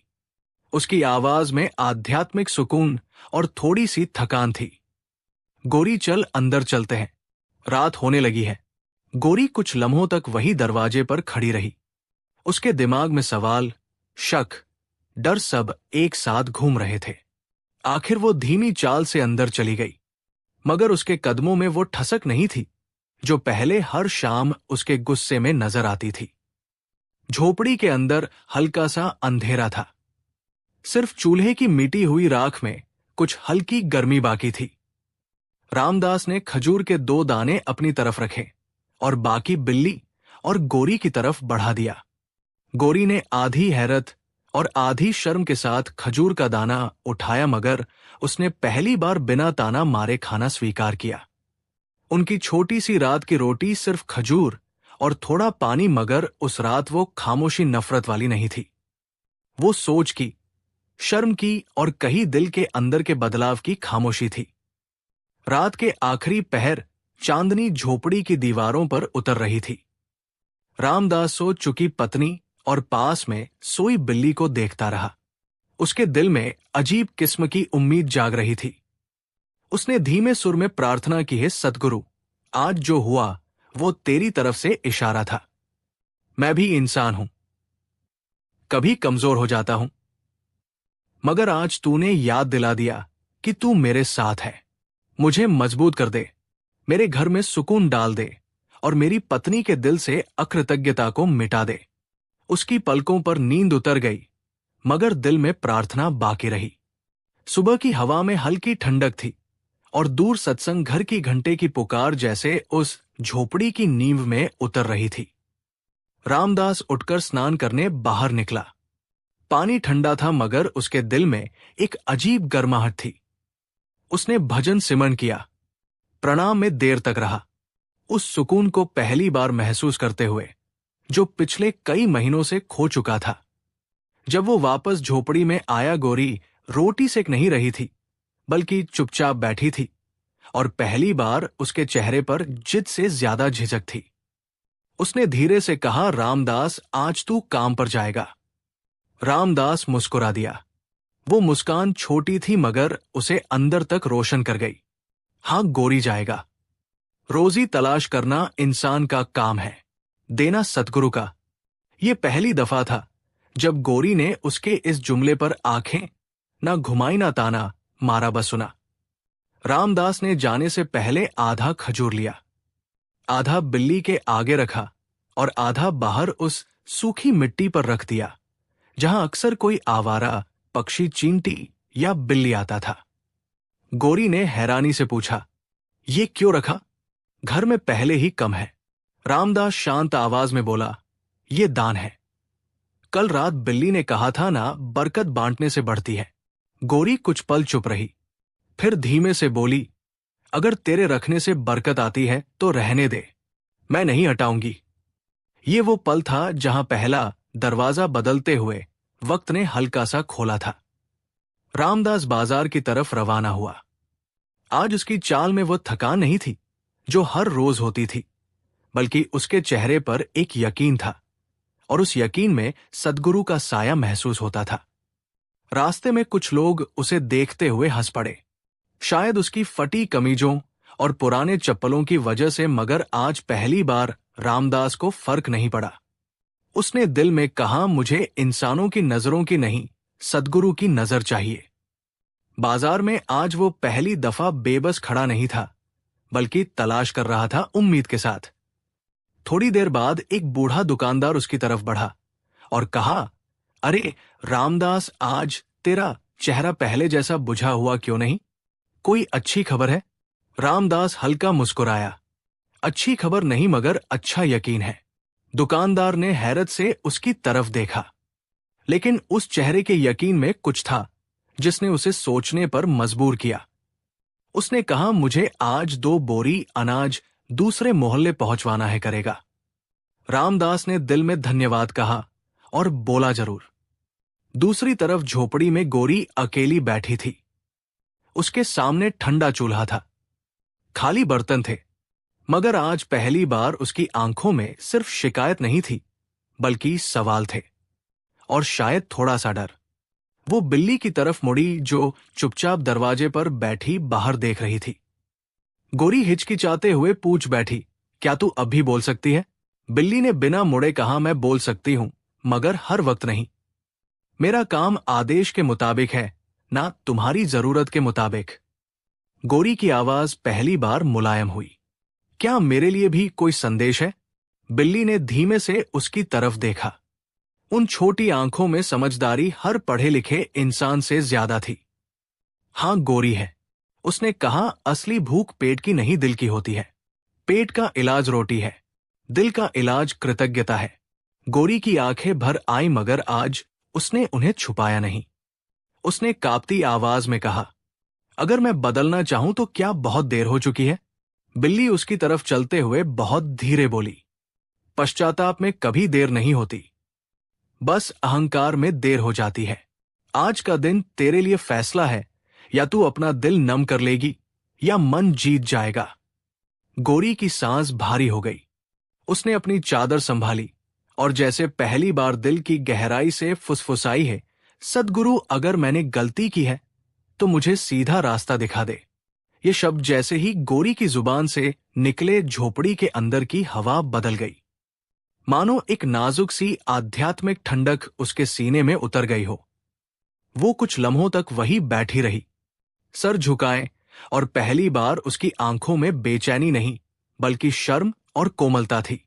उसकी आवाज में आध्यात्मिक सुकून और थोड़ी सी थकान थी। गोरी, चल अंदर चलते हैं, रात होने लगी है। गोरी कुछ लम्हों तक वही दरवाजे पर खड़ी रही। उसके दिमाग में सवाल, शक, डर सब एक साथ घूम रहे थे। आखिर वो धीमी चाल से अंदर चली गई, मगर उसके कदमों में वो ठसक नहीं थी जो पहले हर शाम उसके गुस्से में नजर आती थी। झोपड़ी के अंदर हल्का सा अंधेरा था। सिर्फ चूल्हे की मिटी हुई राख में कुछ हल्की गर्मी बाकी थी। रामदास ने खजूर के 2 दाने अपनी तरफ रखे और बाकी बिल्ली और गोरी की तरफ बढ़ा दिया। गोरी ने आधी हैरत और आधी शर्म के साथ खजूर का दाना उठाया, मगर उसने पहली बार बिना ताना मारे खाना स्वीकार किया। उनकी छोटी सी रात की रोटी सिर्फ खजूर और थोड़ा पानी, मगर उस रात वो खामोशी नफरत वाली नहीं थी। वो सोच की, शर्म की और कहीं दिल के अंदर के बदलाव की खामोशी थी। रात के आखिरी पहर चांदनी झोपड़ी की दीवारों पर उतर रही थी। रामदास सो चुकी पत्नी और पास में सोई बिल्ली को देखता रहा। उसके दिल में अजीब किस्म की उम्मीद जाग रही थी। उसने धीमे सुर में प्रार्थना की, है सद्गुरु, आज जो हुआ वो तेरी तरफ से इशारा था। मैं भी इंसान हूं, कभी कमजोर हो जाता हूं, मगर आज तूने याद दिला दिया कि तू मेरे साथ है। मुझे मजबूत कर दे, मेरे घर में सुकून डाल दे और मेरी पत्नी के दिल से अकृतज्ञता को मिटा दे। उसकी पलकों पर नींद उतर गई, मगर दिल में प्रार्थना बाकी रही। सुबह की हवा में हल्की ठंडक थी और दूर सत्संग घर की घंटे की पुकार जैसे उस झोपड़ी की नींव में उतर रही थी। रामदास उठकर स्नान करने बाहर निकला। पानी ठंडा था, मगर उसके दिल में एक अजीब गर्माहट थी। उसने भजन सिमरन किया, प्रणाम में देर तक रहा, उस सुकून को पहली बार महसूस करते हुए जो पिछले कई महीनों से खो चुका था। जब वो वापस झोपड़ी में आया, गोरी रोटी सेक नहीं रही थी, बल्कि चुपचाप बैठी थी, और पहली बार उसके चेहरे पर जिद से ज्यादा झिझक थी। उसने धीरे से कहा, रामदास, आज तू काम पर जाएगा। रामदास मुस्कुरा दिया। वो मुस्कान छोटी थी मगर उसे अंदर तक रोशन कर गई। हाँ, गोरी जाएगा। रोजी तलाश करना इंसान का काम है, देना सतगुरु का। ये पहली दफा था जब गोरी ने उसके इस जुमले पर आंखें ना घुमाई ना ताना मारा, बस सुना। रामदास ने जाने से पहले आधा खजूर लिया, आधा बिल्ली के आगे रखा और आधा बाहर उस सूखी मिट्टी पर रख दिया जहां अक्सर कोई आवारा पक्षी, चींटी या बिल्ली आता था। गोरी ने हैरानी से पूछा, ये क्यों रखा? घर में पहले ही कम है। रामदास शांत आवाज में बोला, ये दान है। कल रात बिल्ली ने कहा था ना, बरकत बांटने से बढ़ती है। गोरी कुछ पल चुप रही, फिर धीमे से बोली, अगर तेरे रखने से बरकत आती है तो रहने दे, मैं नहीं हटाऊंगी। ये वो पल था जहां पहला दरवाजा बदलते हुए वक्त ने हल्का सा खोला था। रामदास बाजार की तरफ रवाना हुआ। आज उसकी चाल में वो थकान नहीं थी जो हर रोज होती थी, बल्कि उसके चेहरे पर एक यकीन था, और उस यकीन में सद्गुरु का साया महसूस होता था। रास्ते में कुछ लोग उसे देखते हुए हंस पड़े, शायद उसकी फटी कमीजों और पुराने चप्पलों की वजह से, मगर आज पहली बार रामदास को फर्क नहीं पड़ा। उसने दिल में कहा, मुझे इंसानों की नजरों की नहीं, सद्गुरु की नजर चाहिए। बाजार में आज वो पहली दफा बेबस खड़ा नहीं था, बल्कि तलाश कर रहा था उम्मीद के साथ। थोड़ी देर बाद एक बूढ़ा दुकानदार उसकी तरफ बढ़ा और कहा, अरे रामदास, आज तेरा चेहरा पहले जैसा बुझा हुआ क्यों नहीं? कोई अच्छी खबर है? रामदास हल्का मुस्कुराया, अच्छी खबर नहीं मगर अच्छा यकीन है। दुकानदार ने हैरत से उसकी तरफ देखा, लेकिन उस चेहरे के यकीन में कुछ था जिसने उसे सोचने पर मजबूर किया। उसने कहा, मुझे आज 2 बोरी अनाज दूसरे मोहल्ले पहुंचवाना है, करेगा? रामदास ने दिल में धन्यवाद कहा और बोला, जरूर। दूसरी तरफ झोपड़ी में गोरी अकेली बैठी थी। उसके सामने ठंडा चूल्हा था, खाली बर्तन थे, मगर आज पहली बार उसकी आंखों में सिर्फ शिकायत नहीं थी, बल्कि सवाल थे, और शायद थोड़ा सा डर। वो बिल्ली की तरफ मुड़ी जो चुपचाप दरवाजे पर बैठी बाहर देख रही थी। गोरी हिचकिचाते हुए पूछ बैठी, क्या तू अब भी बोल सकती है? बिल्ली ने बिना मुड़े कहा, मैं बोल सकती हूं, मगर हर वक्त नहीं। मेरा काम आदेश के मुताबिक है, ना तुम्हारी जरूरत के मुताबिक। गोरी की आवाज पहली बार मुलायम हुई। क्या मेरे लिए भी कोई संदेश है? बिल्ली ने धीमे से उसकी तरफ देखा। उन छोटी आंखों में समझदारी हर पढ़े लिखे इंसान से ज्यादा थी। हां, गोरी है, उसने कहा, असली भूख पेट की नहीं, दिल की होती है। पेट का इलाज रोटी है, दिल का इलाज कृतज्ञता है। गोरी की आंखें भर आई, मगर आज उसने उन्हें छुपाया नहीं। उसने कांपती आवाज में कहा, अगर मैं बदलना चाहूं तो क्या बहुत देर हो चुकी है? बिल्ली उसकी तरफ चलते हुए बहुत धीरे बोली, पश्चाताप में कभी देर नहीं होती, बस अहंकार में देर हो जाती है। आज का दिन तेरे लिए फैसला है, या तू अपना दिल नम कर लेगी या मन जीत जाएगा। गोरी की सांस भारी हो गई। उसने अपनी चादर संभाली और जैसे पहली बार दिल की गहराई से फुसफुसाई है, सद्गुरु, अगर मैंने गलती की है तो मुझे सीधा रास्ता दिखा दे। ये शब्द जैसे ही गोरी की जुबान से निकले, झोपड़ी के अंदर की हवा बदल गई, मानो एक नाजुक सी आध्यात्मिक ठंडक उसके सीने में उतर गई हो। वो कुछ लम्हों तक वही बैठी रही, सर झुकाए, और पहली बार उसकी आंखों में बेचैनी नहीं बल्कि शर्म और कोमलता थी।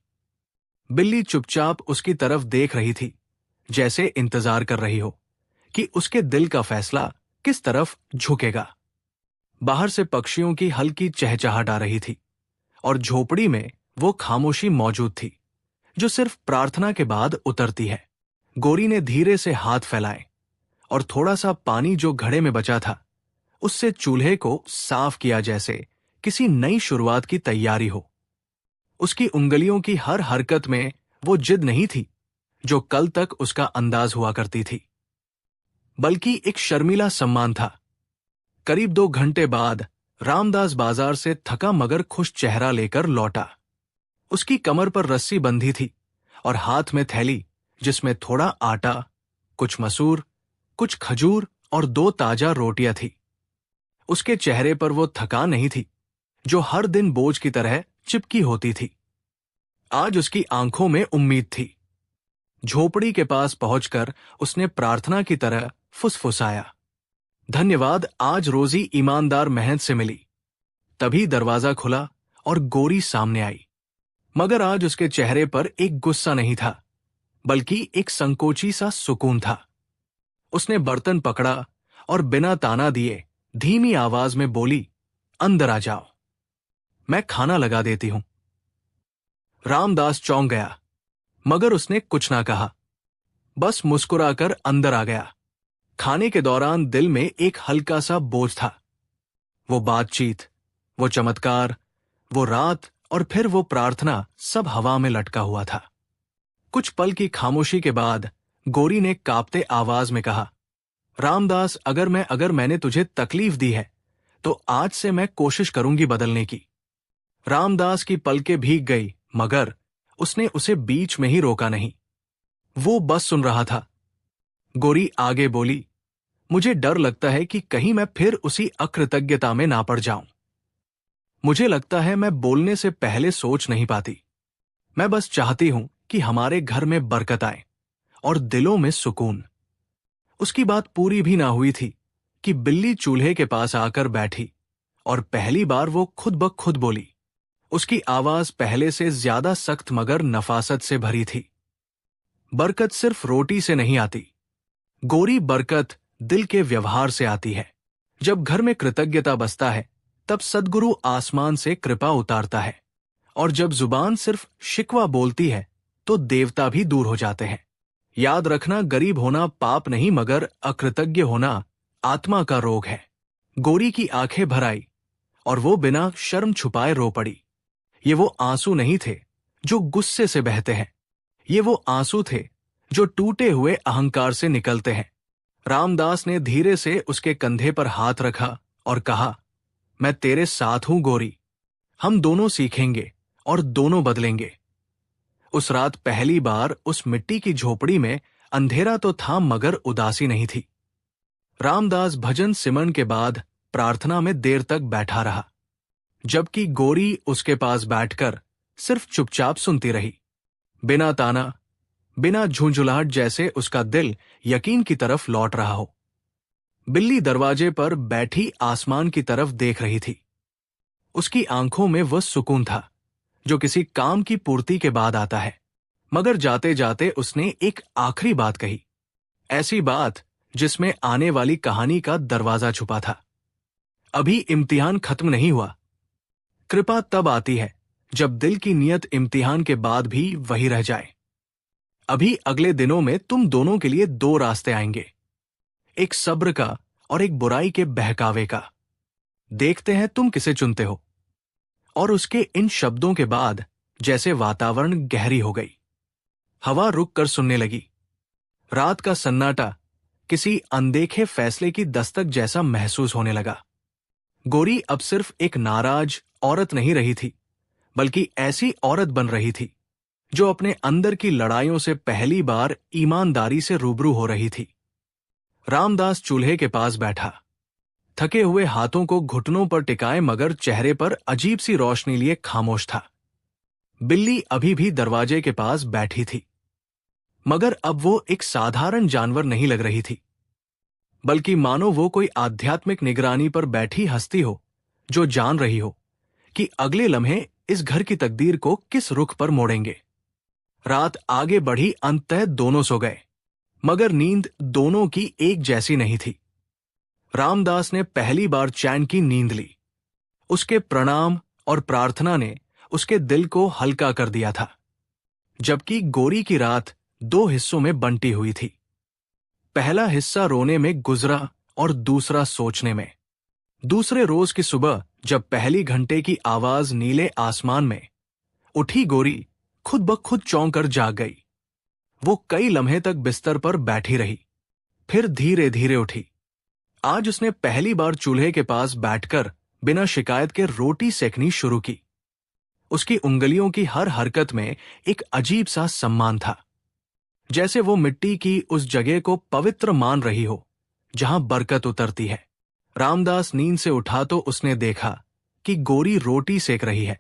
बिल्ली चुपचाप उसकी तरफ देख रही थी, जैसे इंतजार कर रही हो कि उसके दिल का फैसला किस तरफ झुकेगा। बाहर से पक्षियों की हल्की चहचहाट आ रही थी, और झोपड़ी में वो खामोशी मौजूद थी जो सिर्फ प्रार्थना के बाद उतरती है। गोरी ने धीरे से हाथ फैलाए और थोड़ा सा पानी जो घड़े में बचा था उससे चूल्हे को साफ किया, जैसे किसी नई शुरुआत की तैयारी हो। उसकी उंगलियों की हर हरकत में वो जिद नहीं थी जो कल तक उसका अंदाज हुआ करती थी, बल्कि एक शर्मीला सम्मान था। करीब 2 घंटे बाद रामदास बाजार से थका मगर खुश चेहरा लेकर लौटा। उसकी कमर पर रस्सी बंधी थी और हाथ में थैली जिसमें थोड़ा आटा, कुछ मसूर, कुछ खजूर और 2 ताजा रोटियां थी। उसके चेहरे पर वो थकान नहीं थी जो हर दिन बोझ की तरह चिपकी होती थी। आज उसकी आंखों में उम्मीद थी। झोपड़ी के पास पहुंचकर उसने प्रार्थना की तरह फुसफुसाया, धन्यवाद, आज रोजी ईमानदार मेहनत से मिली। तभी दरवाजा खुला और गोरी सामने आई। मगर आज उसके चेहरे पर एक गुस्सा नहीं था, बल्कि एक संकोची सा सुकून था। उसने बर्तन पकड़ा और बिना ताना दिए धीमी आवाज में बोली, अंदर आ जाओ, मैं खाना लगा देती हूं। रामदास चौंक गया, मगर उसने कुछ ना कहा, बस मुस्कुराकर अंदर आ गया। खाने के दौरान दिल में एक हल्का सा बोझ था। वो बातचीत, वो चमत्कार, वो रात और फिर वो प्रार्थना सब हवा में लटका हुआ था। कुछ पल की खामोशी के बाद गोरी ने कांपते आवाज में कहा, रामदास, अगर मैंने तुझे तकलीफ दी है तो आज से मैं कोशिश करूंगी बदलने की। रामदास की पलकें भीग गई, मगर उसने उसे बीच में ही रोका नहीं। वो बस सुन रहा था। गोरी आगे बोली, मुझे डर लगता है कि कहीं मैं फिर उसी अकृतज्ञता में ना पड़ जाऊं। मुझे लगता है मैं बोलने से पहले सोच नहीं पाती। मैं बस चाहती हूं कि हमारे घर में बरकत आए और दिलों में सुकून। उसकी बात पूरी भी ना हुई थी कि बिल्ली चूल्हे के पास आकर बैठी और पहली बार वो खुद ब खुद बोली। उसकी आवाज पहले से ज्यादा सख्त मगर नफासत से भरी थी। बरकत सिर्फ रोटी से नहीं आती गोरी, बरकत दिल के व्यवहार से आती है। जब घर में कृतज्ञता बसता है तब सद्गुरु आसमान से कृपा उतारता है, और जब जुबान सिर्फ शिकवा बोलती है तो देवता भी दूर हो जाते हैं। याद रखना, गरीब होना पाप नहीं मगर अकृतज्ञ होना आत्मा का रोग है। गोरी की आंखें भर आई और वो बिना शर्म छुपाए रो पड़ी। ये वो आंसू नहीं थे जो गुस्से से बहते हैं, ये वो आंसू थे जो टूटे हुए अहंकार से निकलते हैं। रामदास ने धीरे से उसके कंधे पर हाथ रखा और कहा, मैं तेरे साथ हूं गोरी, हम दोनों सीखेंगे और दोनों बदलेंगे। उस रात पहली बार उस मिट्टी की झोपड़ी में अंधेरा तो था मगर उदासी नहीं थी। रामदास भजन सिमरन के बाद प्रार्थना में देर तक बैठा रहा, जबकि गोरी उसके पास बैठकर सिर्फ चुपचाप सुनती रही। बिना ताना, बिना झुंझुलाहट, जैसे उसका दिल यकीन की तरफ लौट रहा हो। बिल्ली दरवाजे पर बैठी आसमान की तरफ देख रही थी। उसकी आंखों में वह सुकून था जो किसी काम की पूर्ति के बाद आता है। मगर जाते जाते उसने एक आखिरी बात कही, ऐसी बात जिसमें आने वाली कहानी का दरवाजा छुपा था। अभी इम्तिहान खत्म नहीं हुआ। कृपा तब आती है जब दिल की नियत इम्तिहान के बाद भी वही रह जाए। अभी अगले दिनों में तुम दोनों के लिए 2 रास्ते आएंगे, एक सब्र का और एक बुराई के बहकावे का। देखते हैं तुम किसे चुनते हो। और उसके इन शब्दों के बाद जैसे वातावरण गहरी हो गई। हवा रुक कर सुनने लगी। रात का सन्नाटा किसी अनदेखे फैसले की दस्तक जैसा महसूस होने लगा। गोरी अब सिर्फ एक नाराज औरत नहीं रही थी, बल्कि ऐसी औरत बन रही थी जो अपने अंदर की लड़ाइयों से पहली बार ईमानदारी से रूबरू हो रही थी। रामदास चूल्हे के पास बैठा, थके हुए हाथों को घुटनों पर टिकाए मगर चेहरे पर अजीब सी रोशनी लिए खामोश था। बिल्ली अभी भी दरवाजे के पास बैठी थी, मगर अब वो एक साधारण जानवर नहीं लग रही थी, बल्कि मानो वो कोई आध्यात्मिक निगरानी पर बैठी हस्ती हो जो जान रही हो कि अगले लम्हे इस घर की तकदीर को किस रुख पर मोड़ेंगे। रात आगे बढ़ी, अंततः दोनों सो गए, मगर नींद दोनों की एक जैसी नहीं थी। रामदास ने पहली बार चैन की नींद ली। उसके प्रणाम और प्रार्थना ने उसके दिल को हल्का कर दिया था। जबकि गोरी की रात 2 हिस्सों में बंटी हुई थी। पहला हिस्सा रोने में गुजरा और दूसरा सोचने में। दूसरे रोज की सुबह जब पहली घंटे की आवाज नीले आसमान में उठी, गोरी खुद ब खुद चौंक कर जाग गई। वो कई लम्हे तक बिस्तर पर बैठी रही, फिर धीरे धीरे उठी। आज उसने पहली बार चूल्हे के पास बैठकर बिना शिकायत के रोटी सेकनी शुरू की। उसकी उंगलियों की हर हरकत में एक अजीब सा सम्मान था, जैसे वो मिट्टी की उस जगह को पवित्र मान रही हो जहां बरकत उतरती है। रामदास नींद से उठा तो उसने देखा कि गोरी रोटी सेक रही है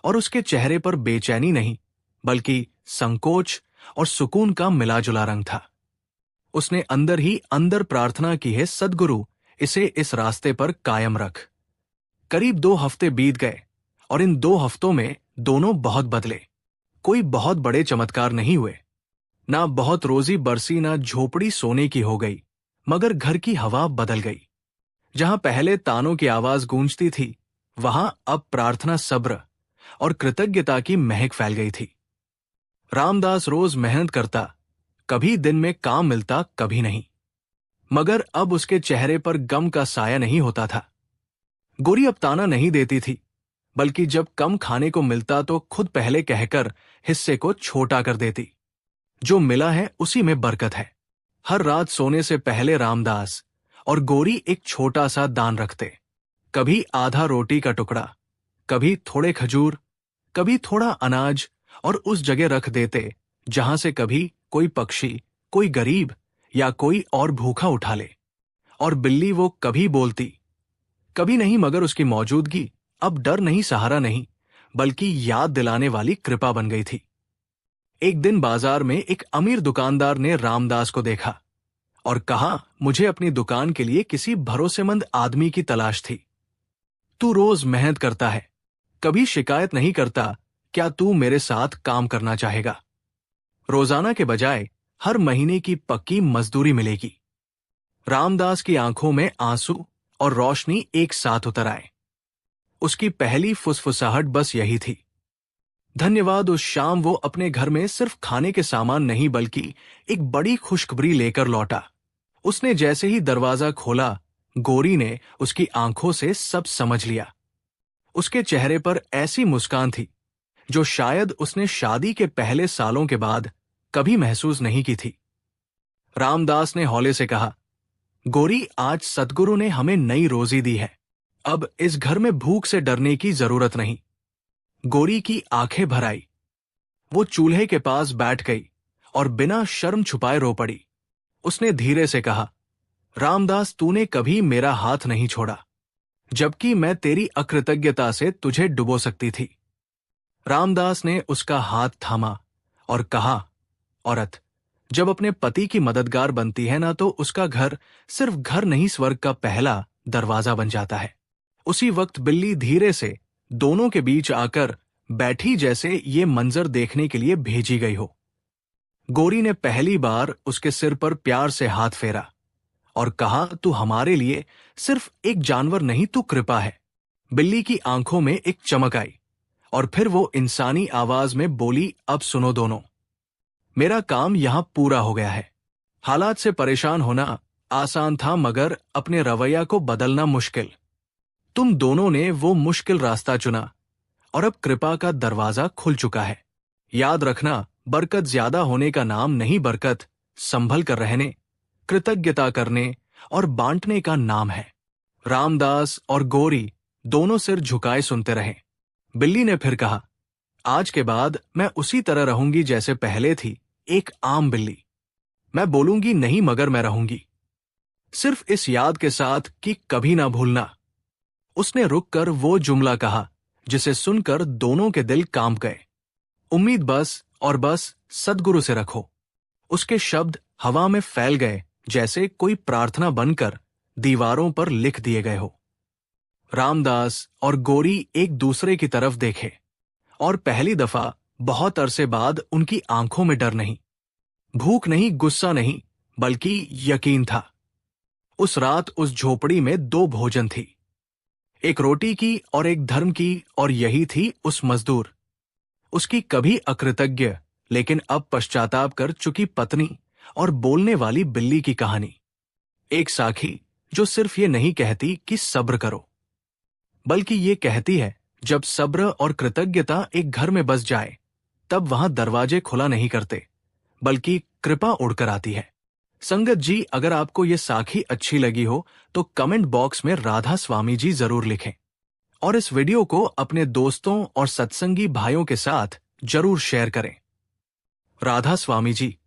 और उसके चेहरे पर बेचैनी नहीं बल्कि संकोच और सुकून का मिलाजुला रंग था। उसने अंदर ही अंदर प्रार्थना की है, सद्गुरु इसे इस रास्ते पर कायम रख। करीब 2 हफ्ते बीत गए और इन 2 हफ्तों में दोनों बहुत बदले। कोई बहुत बड़े चमत्कार नहीं हुए, ना बहुत रोजी बरसी, ना झोपड़ी सोने की हो गई, मगर घर की हवा बदल गई। जहां पहले तानों की आवाज गूंजती थी, वहां अब प्रार्थना, सब्र और कृतज्ञता की महक फैल गई थी। रामदास रोज मेहनत करता, कभी दिन में काम मिलता, कभी नहीं, मगर अब उसके चेहरे पर गम का साया नहीं होता था। गोरी अब ताना नहीं देती थी, बल्कि जब कम खाने को मिलता तो खुद पहले कहकर हिस्से को छोटा कर देती। जो मिला है उसी में बरकत है। हर रात सोने से पहले रामदास और गोरी एक छोटा सा दान रखते, कभी आधा रोटी का टुकड़ा, कभी थोड़े खजूर, कभी थोड़ा अनाज, और उस जगह रख देते जहां से कभी कोई पक्षी, कोई गरीब या कोई और भूखा उठा ले। और बिल्ली वो कभी बोलती, कभी नहीं, मगर उसकी मौजूदगी अब डर नहीं, सहारा नहीं, बल्कि याद दिलाने वाली कृपा बन गई थी। एक दिन बाजार में एक अमीर दुकानदार ने रामदास को देखा और कहा, मुझे अपनी दुकान के लिए किसी भरोसेमंद आदमी की तलाश थी। तू रोज मेहनत करता है, कभी शिकायत नहीं करता, क्या तू मेरे साथ काम करना चाहेगा? रोजाना के बजाय हर महीने की पक्की मजदूरी मिलेगी। रामदास की आंखों में आंसू और रोशनी एक साथ उतर आए। उसकी पहली फुसफुसाहट बस यही थी, धन्यवाद। उस शाम वो अपने घर में सिर्फ खाने के सामान नहीं बल्कि एक बड़ी खुशखबरी लेकर लौटा। उसने जैसे ही दरवाजा खोला, गोरी ने उसकी आंखों से सब समझ लिया। उसके चेहरे पर ऐसी मुस्कान थी जो शायद उसने शादी के पहले सालों के बाद कभी महसूस नहीं की थी। रामदास ने हौले से कहा, गोरी, आज सद्गुरु ने हमें नई रोजी दी है, अब इस घर में भूख से डरने की जरूरत नहीं। गोरी की आंखें भर आई। वो चूल्हे के पास बैठ गई और बिना शर्म छुपाए रो पड़ी। उसने धीरे से कहा, रामदास, तूने कभी मेरा हाथ नहीं छोड़ा, जबकि मैं तेरी अकृतज्ञता से तुझे डुबो सकती थी। रामदास ने उसका हाथ थामा और कहा, औरत जब अपने पति की मददगार बनती है ना, तो उसका घर सिर्फ घर नहीं, स्वर्ग का पहला दरवाजा बन जाता है। उसी वक्त बिल्ली धीरे से दोनों के बीच आकर बैठी, जैसे ये मंजर देखने के लिए भेजी गई हो। गोरी ने पहली बार उसके सिर पर प्यार से हाथ फेरा और कहा, तू हमारे लिए सिर्फ एक जानवर नहीं, तू कृपा है। बिल्ली की आंखों में एक चमक आई और फिर वो इंसानी आवाज में बोली, अब सुनो दोनों, मेरा काम यहां पूरा हो गया है। हालात से परेशान होना आसान था, मगर अपने रवैया को बदलना मुश्किल। तुम दोनों ने वो मुश्किल रास्ता चुना और अब कृपा का दरवाजा खुल चुका है। याद रखना, बरकत ज्यादा होने का नाम नहीं, बरकत संभल कर रहने, कृतज्ञता करने और बांटने का नाम है। रामदास और गोरी दोनों सिर झुकाए सुनते रहे। बिल्ली ने फिर कहा, आज के बाद मैं उसी तरह रहूंगी जैसे पहले थी, एक आम बिल्ली। मैं बोलूंगी नहीं, मगर मैं रहूंगी, सिर्फ इस याद के साथ कि कभी ना भूलना। उसने रुककर वो जुमला कहा जिसे सुनकर दोनों के दिल कांप गए, उम्मीद बस और बस सद्गुरु से रखो। उसके शब्द हवा में फैल गए, जैसे कोई प्रार्थना बनकर दीवारों पर लिख दिए गए हो। रामदास और गोरी एक दूसरे की तरफ देखे और पहली दफा बहुत अरसे बाद उनकी आंखों में डर नहीं, भूख नहीं, गुस्सा नहीं, बल्कि यकीन था। उस रात उस झोपड़ी में 2 भोजन थी, एक रोटी की और एक धर्म की, और यही थी उस मजदूर, उसकी कभी अकृतज्ञ लेकिन अब पश्चाताप कर चुकी पत्नी और बोलने वाली बिल्ली की कहानी। एक साखी जो सिर्फ ये नहीं कहती कि सब्र करो, बल्कि ये कहती है, जब सब्र और कृतज्ञता एक घर में बस जाए, तब वहां दरवाजे खुला नहीं करते, बल्कि कृपा उड़कर आती है। संगत जी, अगर आपको ये साखी अच्छी लगी हो तो कमेंट बॉक्स में राधा स्वामी जी जरूर लिखें और इस वीडियो को अपने दोस्तों और सत्संगी भाइयों के साथ जरूर शेयर करें। राधा स्वामी जी।